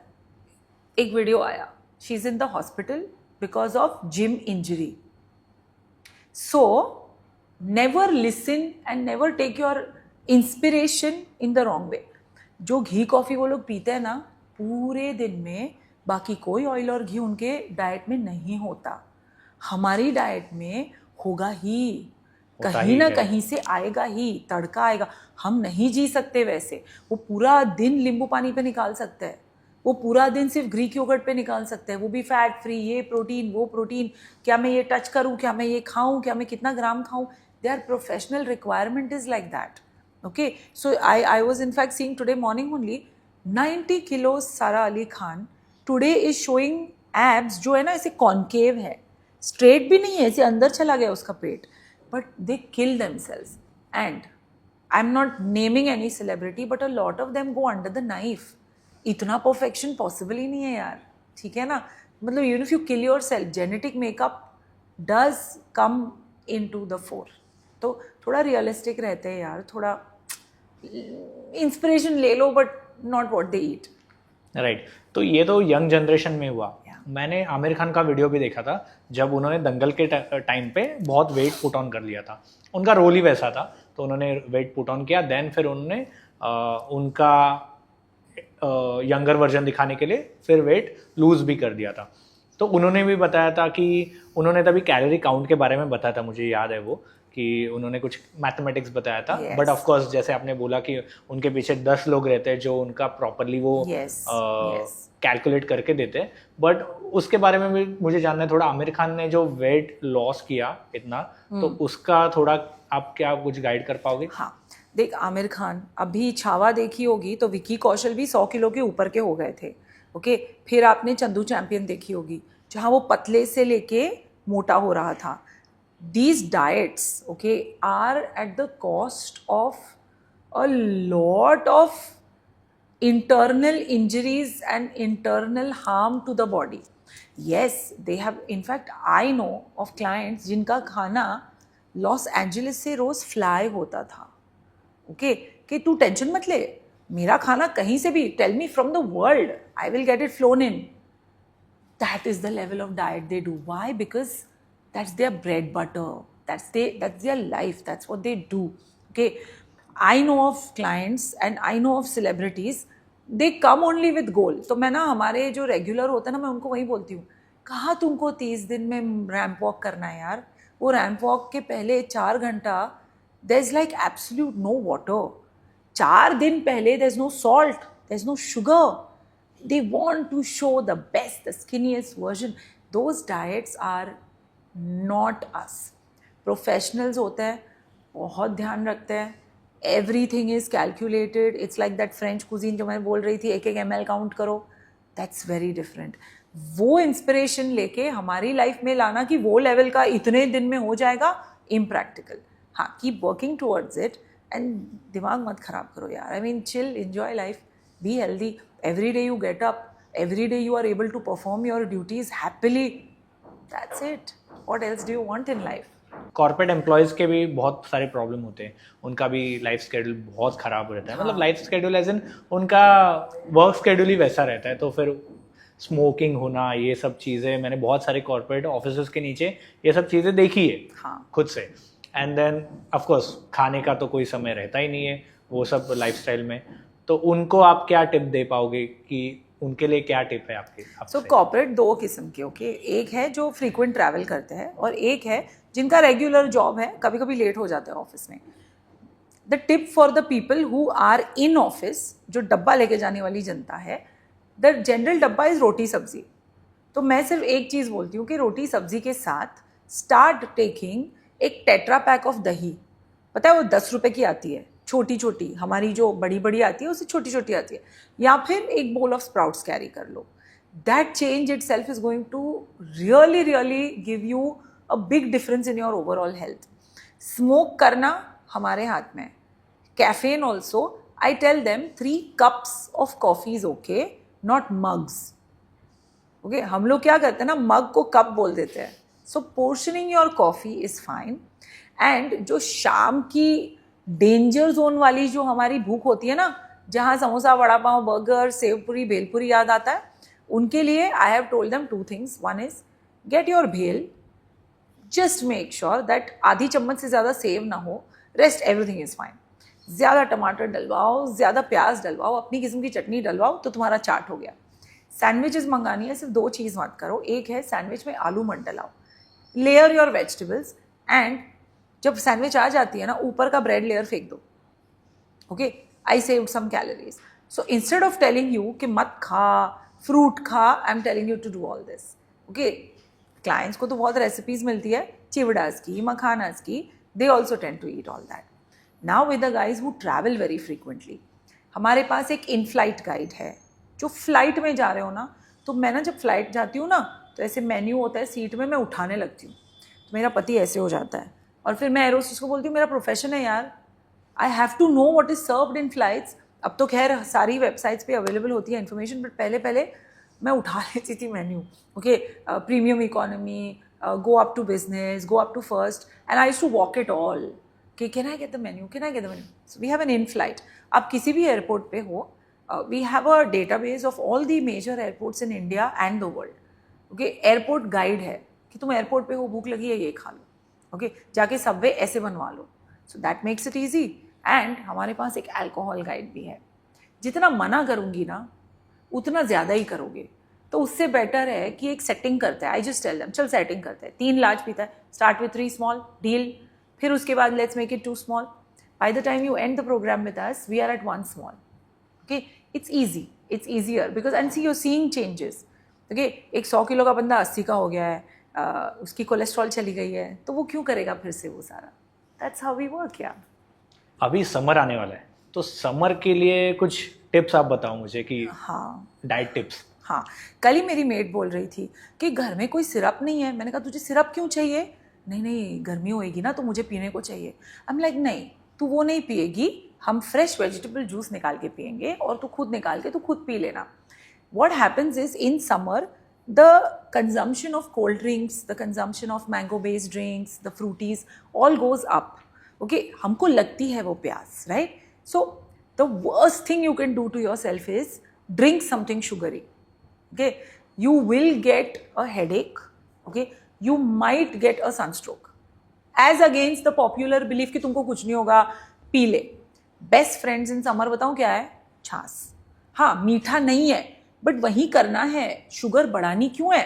एक वीडियो आया, she is in the hospital because of gym injury. So never listen and never take your inspiration in the wrong way. जो घी कॉफी वो लोग पीते हैं ना, पूरे दिन में बाकी कोई ऑयल और घी उनके डाइट में नहीं होता. हमारी डाइट में होगा ही, कहीं ना कहीं से आएगा ही, तड़का आएगा. हम नहीं जी सकते वैसे. वो पूरा दिन नींबू पानी पे निकाल सकता है, वो पूरा दिन सिर्फ ग्रीक योगर्ट पे निकाल सकते हैं, वो भी फैट फ्री, ये प्रोटीन वो प्रोटीन, क्या मैं ये टच करूँ, क्या मैं ये खाऊँ, क्या मैं कितना ग्राम खाऊँ. Their professional requirement is like that. Okay, so I was in fact seeing today morning only 90 kilo Sara Ali Khan today is showing abs जो है ना ऐसे कॉन्केव है, स्ट्रेट भी नहीं है, ऐसे अंदर चला गया उसका पेट, but they kill themselves. And I am not naming any celebrity, but a lot of them go under the knife. इतना परफेक्शन पॉसिबल ही नहीं है यार, ठीक है ना? मतलब even if you kill yourself, genetic makeup does come in to the fore. तो थोड़ा रियलिस्टिक रहते हैं यार, थोड़ा इंस्पिरेशन ले लो, but not what they eat. Right. तो ये तो यंग जनरेशन में हुआ. मैंने आमिर खान का वीडियो भी देखा था जब उन्होंने दंगल के टाइम पे बहुत वेट पुट ऑन कर लिया था. उनका रोल ही वैसा था, तो उन्होंने वेट पुट ऑन किया, देन फिर उन्होंने उनका यंगर वर्जन दिखाने के लिए फिर वेट लूज भी कर दिया था. तो उन्होंने भी बताया था कि उन्होंने तभी कैलोरी काउंट के बारे में बताया था, मुझे याद है वो, कि उन्होंने कुछ मैथमेटिक्स बताया था. बट ऑफ कोर्स जैसे आपने बोला कि उनके पीछे 10 लोग रहते हैं जो उनका प्रॉपरली वो कैलकुलेट करके देते हैं. बट उसके बारे में भी मुझे जानना है थोड़ा. आमिर खान ने जो वेट लॉस किया इतना, तो उसका थोड़ा आप क्या कुछ गाइड कर पाओगे? हाँ, देख, आमिर खान अभी छावा देखी होगी तो विकी कौशल भी 100 किलो के ऊपर के हो गए थे. ओके, फिर आपने चंदू चैंपियन देखी होगी जहाँ वो पतले से लेके मोटा हो रहा था. these diets, okay, are at the cost of a lot of internal injuries and internal harm to the body. Yes, they have, in fact, I know of clients जिनका खाना लॉस एंजलिस से रोज फ्लाई होता था. Okay कि तू tension मत ले, मेरा खाना कहीं से भी, tell me from the world, I will get it flown in. That is the level of diet they do. Why? Because that's their bread butter. That's their life. That's what they do. Okay. I know of clients and I know of celebrities. They come only with goal. तो मैं ना हमारे जो regular होता है ना, मैं उनको वही बोलती हूँ, कहाँ तुमको 30 दिन में रैम्प वॉक करना है यार. वो रैम्प वॉक के पहले 4 घंटा there's like absolute no water. 4 दिन पहले there's no salt, there's no sugar. They want to show the best, the skinniest version. Those diets are not us. Professionals होते हैं, बहुत ध्यान रखते हैं. Everything is calculated. It's like that French cuisine जो मैं बोल रही थी, एक ml काउंट करो. That's very different. वो इंस्पिरेशन लेके हमारी लाइफ में लाना कि वो लेवल का इतने दिन में हो जाएगा, impractical. हाँ, keep working towards it and दिमाग मत खराब करो यार. I mean, chill, enjoy life, be healthy. Every day you get up, every day you are able to perform your duties happily. That's it. What else do you want in life? Corporate employees के भी बहुत सारे problem होते हैं, उनका भी life schedule बहुत ख़राब रहता है. मतलब लाइफ स्केड्यूल एज इन उनका वर्क स्केड्यूल ही वैसा रहता है. तो फिर स्मोकिंग होना, ये सब चीज़ें, मैंने बहुत सारे कॉर्पोरेट ऑफिस के नीचे ये सब चीज़ें देखी है. हाँ. खुद से. एंड देन ऑफकोर्स खाने का तो कोई समय रहता ही नहीं है वो सब लाइफस्टाइल में. तो उनको आप क्या टिप दे पाओगे कि उनके लिए क्या टिप है आपके? सो कॉर्पोरेट 2 किस्म के, ओके. एक है जो फ्रीक्वेंट ट्रैवल करते हैं और एक है जिनका रेगुलर जॉब है, कभी कभी लेट हो जाते हैं ऑफिस में. The tip for the people who are in office, जो डब्बा लेके जाने वाली जनता है, the general dabba is roti sabzi. तो मैं सिर्फ एक चीज़ बोलती हूँ कि रोटी सब्जी के साथ स्टार्ट टेकिंग एक टेट्रा पैक ऑफ दही. पता है वो 10 रुपये की आती है, छोटी छोटी. हमारी जो बड़ी बड़ी आती है उससे छोटी छोटी आती है. या फिर एक बोल ऑफ स्प्राउट्स कैरी कर लो. That change itself is going to really really give you a big difference in your overall health. Smoke करना हमारे हाथ में. Caffeine also, I tell them 3 cups of coffee is okay, not mugs. Okay, हम लोग क्या करते हैं ना, मग को कप बोल देते हैं. So portioning your coffee is fine. And जो शाम की डेंजर जोन वाली जो हमारी भूख होती है ना, जहाँ समोसा, वड़ा पाव, बर्गर, सेवपुरी, भेलपुरी याद आता है, उनके लिए I have told them 2 things. One is get your भेल, जस्ट मेक श्योर दैट आधी चम्मच से ज़्यादा सेव ना हो, रेस्ट एवरीथिंग इज़ फाइन. ज़्यादा टमाटर डलवाओ, ज़्यादा प्याज डलवाओ, अपनी किस्म की चटनी डलवाओ, तो तुम्हारा चाट हो गया. सैंडविचेस मंगानी है, सिर्फ 2 चीज़ मत करो. एक है सैंडविच में आलू मत डलाओ. लेयर योर वेजिटेबल्स एंड जब सैंडविच आ जाती है ना, ऊपर का ब्रेड लेयर फेंक दो. Okay, I saved some calories. So instead of telling you कि मत खा, फ्रूट खा, I am telling you to do all this. Okay, clients को तो बहुत रेसिपीज मिलती है, चिवड़ास की, मखानास की. They also tend to eat all that. Now with the guys who travel very frequently, हमारे पास एक इन फ्लाइट गाइड है. जो फ्लाइट में जा रहे हो ना, तो मैं ना जब फ्लाइट जाती हूँ ना, तो ऐसे मेन्यू होता है सीट में, मैं उठाने लगती हूँ. तो मेरा पति ऐसे हो जाता है और फिर मैं एरोस्टेस को बोलती हूँ, मेरा प्रोफेशन है यार, I have to know what is served in flights. अब तो खैर सारी वेबसाइट्स पे अवेलेबल होती है इन्फॉर्मेशन, बट पहले मैं उठा लेती थी menu. Okay, premium economy, go up to business, go up to first, and I used to walk it all कि can I get the menu, can I get the menu. So we have an in flight. आप किसी भी airport पे हो, we have a database of all the major airports in India and the world. Okay, airport guide है कि तुम airport पे हो, भूख लगी है, ये खा लो. ओके, जाके सबवे ऐसे बनवा लो. So that makes it easy. And हमारे पास एक अल्कोहल गाइड भी है. जितना मना करूँगी ना, उतना ज़्यादा ही करोगे. तो उससे बेटर है कि एक सेटिंग करते हैं. आई जस्ट टेल देम, चल सेटिंग करते हैं. 3 लार्ज पीता है, स्टार्ट विथ 3 स्मॉल, डील. फिर उसके बाद let's make it 2 small. By the time you end the program with us, we are at 1 small. Okay, it's easy, it's easier because and see you're seeing changes. Okay, एक 100 kilo का बंदा 80 का हो गया है, उसकी कोलेस्ट्रॉल चली गई है, तो वो क्यों करेगा फिर से वो सारा. That's how we work. या अभी समर आने वाला है, तो समर के लिए कुछ टिप्स आप बताओ मुझे कि हाँ, डाइट टिप्स. हाँ, कल ही मेरी मेड बोल रही थी कि घर में कोई सिरप नहीं है. मैंने कहा तुझे सिरप क्यों चाहिए, नहीं नहीं गर्मी होएगी ना तो मुझे पीने को चाहिए। आई एम लाइक नहीं, तू वो नहीं पिएगी, हम फ्रेश वेजिटेबल जूस निकाल के पिएंगे और तू खुद निकाल के तू खुद पी लेना। What happens is in summer, the consumption of cold drinks, the consumption of mango-based drinks, the fruities, all goes up. Okay, हमको लगती है वो प्यास, right? So the worst thing you can do to yourself is drink something sugary. Okay, you will get a headache. Okay, you might get a sunstroke. As against the popular belief कि तुमको कुछ नहीं होगा, P ले। Best friends in summer बताऊँ क्या है? छाछ। हाँ, मीठा नहीं है, बट वही करना है, शुगर बढ़ानी क्यों है?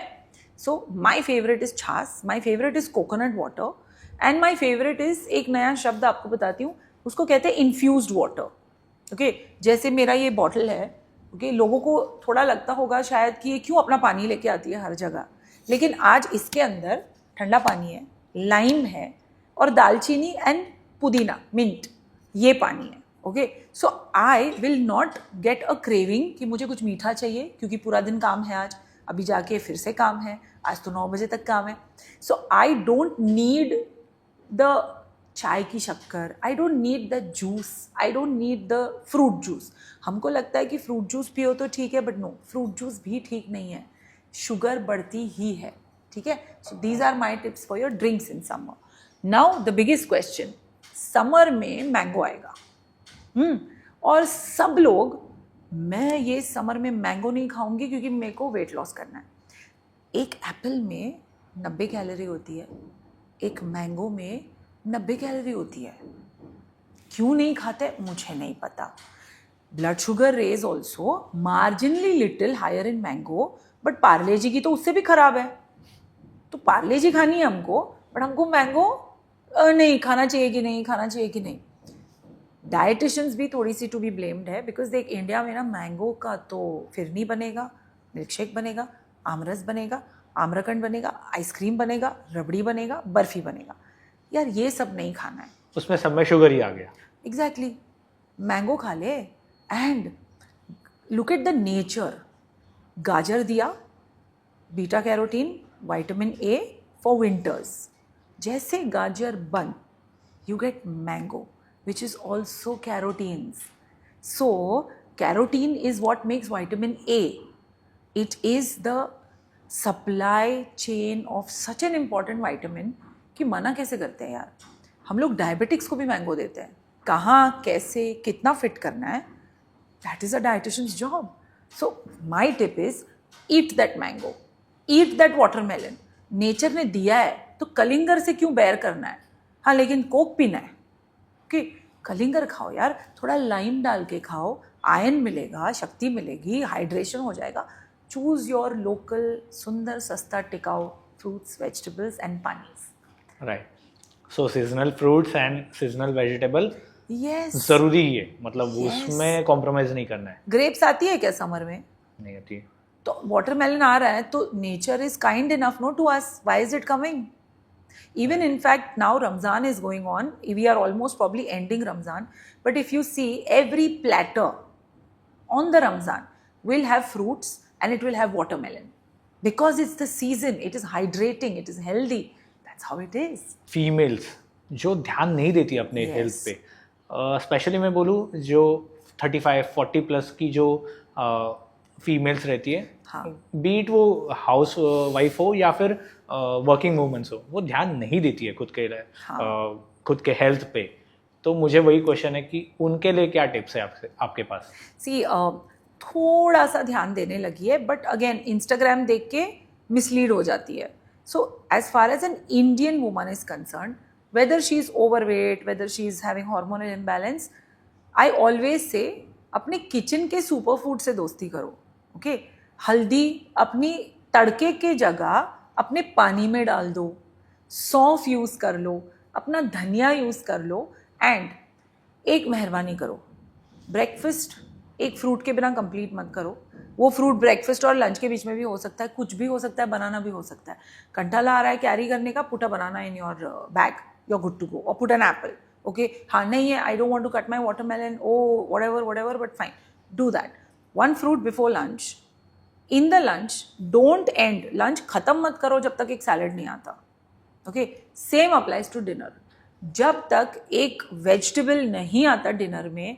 सो माई फेवरेट इज छाछ, my favourite is coconut water, and my favourite is, एक नया शब्द आपको बताती हूँ, उसको कहते हैं इन्फ्यूज्ड वाटर। ओके, जैसे मेरा ये बॉटल है, ओके, लोगों को थोड़ा लगता होगा शायद कि ये क्यों अपना पानी लेके आती है हर जगह, लेकिन आज इसके अंदर ठंडा पानी है, लाइम है और दालचीनी एंड पुदीना, मिंट, ये पानी है। Okay, so I will not get a craving कि मुझे कुछ मीठा चाहिए, क्योंकि पूरा दिन काम है आज, अभी जाके फिर से काम है, आज तो 9 बजे तक काम है। So I don't need the चाय की शक्कर, I don't need the juice, I don't need the fruit juice. हमको लगता है कि फ्रूट जूस पियो तो ठीक है, बट नो, फ्रूट जूस भी ठीक नहीं है, शुगर बढ़ती ही है। ठीक है, so these are my tips for your drinks in summer. Now the biggest question, summer में मैंगो आएगा, और सब लोग, मैं ये समर में मैंगो नहीं खाऊंगी क्योंकि मेरे को वेट लॉस करना है। एक एप्पल में 90 कैलोरी होती है, एक मैंगो में 90 कैलोरी होती है, क्यों नहीं खाते मुझे नहीं पता। Blood sugar raise also marginally little higher in mango, but Parle G की तो उससे भी खराब है। तो पार्ले जी खानी है हमको, बट हमको मैंगो नहीं खाना चाहिए कि नहीं खाना चाहिए कि नहीं। डाइटिशियंस भी थोड़ी सी टू बी ब्लेम्ड है, बिकॉज देख इंडिया में ना मैंगो का तो फिरनी बनेगा, मिल्क शेक बनेगा, आमरस बनेगा, आम्रखंड बनेगा, आइसक्रीम बनेगा, रबड़ी बनेगा, बर्फी बनेगा। यार ये सब नहीं खाना है, उसमें सब में शुगर ही आ गया। एग्जैक्टली, मैंगो खा ले and look at the nature. गाजर दिया, beta carotene, vitamin A for winters. जैसे गाजर बन, you get mango which is also carotenes. So carotene is what makes vitamin A. It is the supply chain of such an important vitamin कि मना कैसे करते हैं यार। हम लोग डायबिटिक्स को भी मैंगो देते हैं, कहाँ कैसे कितना फिट करना है, that is a dietitian's job. So my tip is eat that mango, eat that watermelon. Nature ने दिया है तो कलिंगर से क्यों बैर करना है? हाँ, लेकिन कोक पीना है कि कलिंगर खाओ यार, थोड़ा लाइम डाल के खाओ, आयरन मिलेगा, शक्ति मिलेगी, हाइड्रेशन हो जाएगा। चूज योर लोकल सुंदर सस्ता टिकाऊ फ्रूट्स, वेजिटेबल्स एंड पानीज। Right, so seasonal fruits and seasonal vegetable yes जरूरी है, मतलब Yes. उसमें कॉम्प्रोमाइज नहीं करना है। ग्रेप्स आती है क्या समर में? नहीं आती है। तो वाटरमेलन आ रहा है, तो nature is kind enough no to us, why is it coming? Even in fact, now Ramzan is going on. We are almost probably ending Ramzan. But if you see, every platter on the Ramzan will have fruits and it will have watermelon. Because it's the season, it is hydrating, it is healthy. That's how it is. Females जो ध्यान नहीं देती अपने Yes. Health पे, specially मैं बोलूँ जो 35-40 plus की जो फीमेल्स रहती है, हाँ। बीट वो हाउस वाइफ हो या फिर वर्किंग वूमेंस हो, वो ध्यान नहीं देती है खुद के खुद के हेल्थ पे। तो मुझे वही क्वेश्चन है कि उनके लिए क्या टिप्स है आपके पास? सी थोड़ा सा ध्यान देने लगी है, बट अगेन इंस्टाग्राम देख के मिसलीड हो जाती है। So as far as an Indian woman is concerned, whether she is overweight, whether she is having hormonal imbalance, I always say अपने किचन के सुपर फूड से दोस्ती करो। ओके, हल्दी अपनी तड़के के जगह अपने पानी में डाल दो, सौंफ यूज़ कर लो, अपना धनिया यूज़ कर लो, एंड एक मेहरबानी करो, ब्रेकफास्ट एक फ्रूट के बिना कंप्लीट मत करो। वो फ्रूट ब्रेकफास्ट और लंच के बीच में भी हो सकता है, कुछ भी हो सकता है, बनाना भी हो सकता है। कंटाला आ रहा है कैरी करने का, put a banana in your bag, you are good to go, और पुट एन एप्पल। ओके, हाँ नहीं है, I don't want to cut my watermelon, oh whatever, but fine, do that. One fruit before lunch, in the lunch, don't end lunch खत्म मत करो जब तक एक सैलड नहीं आता। Okay, same applies to dinner. जब तक एक वेजिटेबल नहीं आता डिनर में,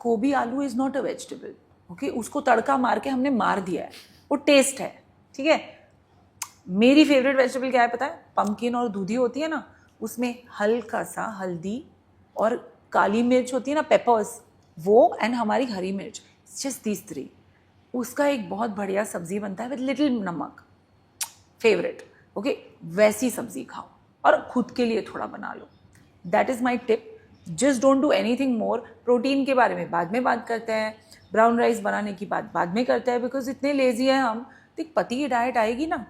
गोभी आलू is not a vegetable. Okay, उसको तड़का मार के हमने मार दिया है, वो टेस्ट है. ठीक है, मेरी फेवरेट वेजिटेबल क्या है पता है? पम्पकिन और दूधी होती है ना, उसमें हल्का सा हल्दी और काली मिर्च होती है ना, पेपर्स, वो एंड हमारी हरी मिर्च, जस्ट दीज 3. उसका एक बहुत बढ़िया सब्जी बनता है विद लिटिल नमक, फेवरेट. ओके, वैसी सब्जी खाओ और खुद के लिए थोड़ा बना लो. That is my tip. Just don't do anything more. Protein के बारे में बाद में बात करते हैं, ब्राउन राइस बनाने की बात बाद में करते हैं, बिकॉज इतने लेजी हैं हम. देख, पति की डाइट आएगी ना,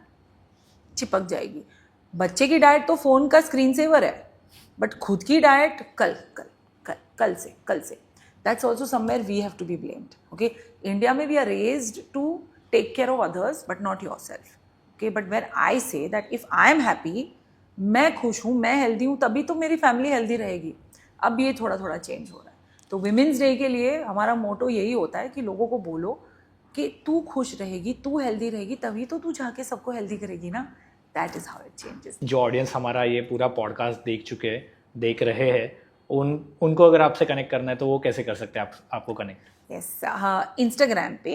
चिपक जाएगी. बच्चे की डाइट तो फ़ोन का स्क्रीन सेवर है, बट खुद की डाइट कल से. That's also somewhere we have to be blamed. Okay, India में we are raised to take care of others but not yourself. Okay, but where I say that if I am happy, मैं खुश हूँ, मैं healthy हूँ, तभी तो मेरी family healthy रहेगी. अब ये थोड़ा थोड़ा चेंज हो रहा है. तो विमेंस डे के लिए हमारा मोटो यही होता है कि लोगों को बोलो कि तू खुश रहेगी, तू हेल्दी रहेगी, तभी तो तू जाके सबको हेल्दी करेगी ना. That is how it changes. जो ऑडियंस हमारा ये पूरा पॉडकास्ट देख रहे हैं, उनको अगर आपसे कनेक्ट करना है तो वो कैसे कर सकते हैं आपको कनेक्ट? यस, हाँ, इंस्टाग्राम पे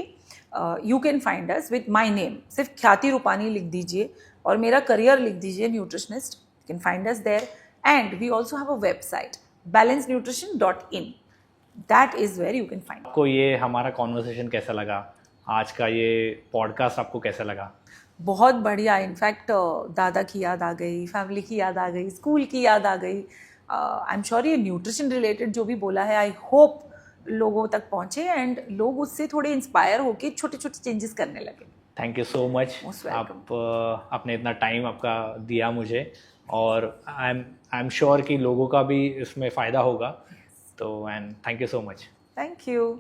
you can find us with my name. सिर्फ ख्याति रूपानी लिख दीजिए और मेरा करियर लिख दीजिए, nutritionist. You can find us there. And we also have a website, balancenutrition.in. That is where you can find. आपको ये हमारा कॉन्वर्सेशन कैसा लगा? आज का ये पॉडकास्ट आपको कैसा लगा? बहुत बढ़िया. इनफैक्ट दादा की याद आ गई, फैमिली की याद आ गई, स्कूल की याद आ गई. आई एम श्योर ये न्यूट्रिशन रिलेटेड जो भी बोला है, आई होप लोगों तक पहुँचे एंड लोग उससे थोड़े इंस्पायर होकर छोटे छोटे चेंजेस करने लगे. Thank you so much. आप आपने इतना टाइम आपका दिया मुझे, और आई एम श्योर कि लोगों का भी इसमें फ़ायदा होगा. तो and thank you so much. Thank you.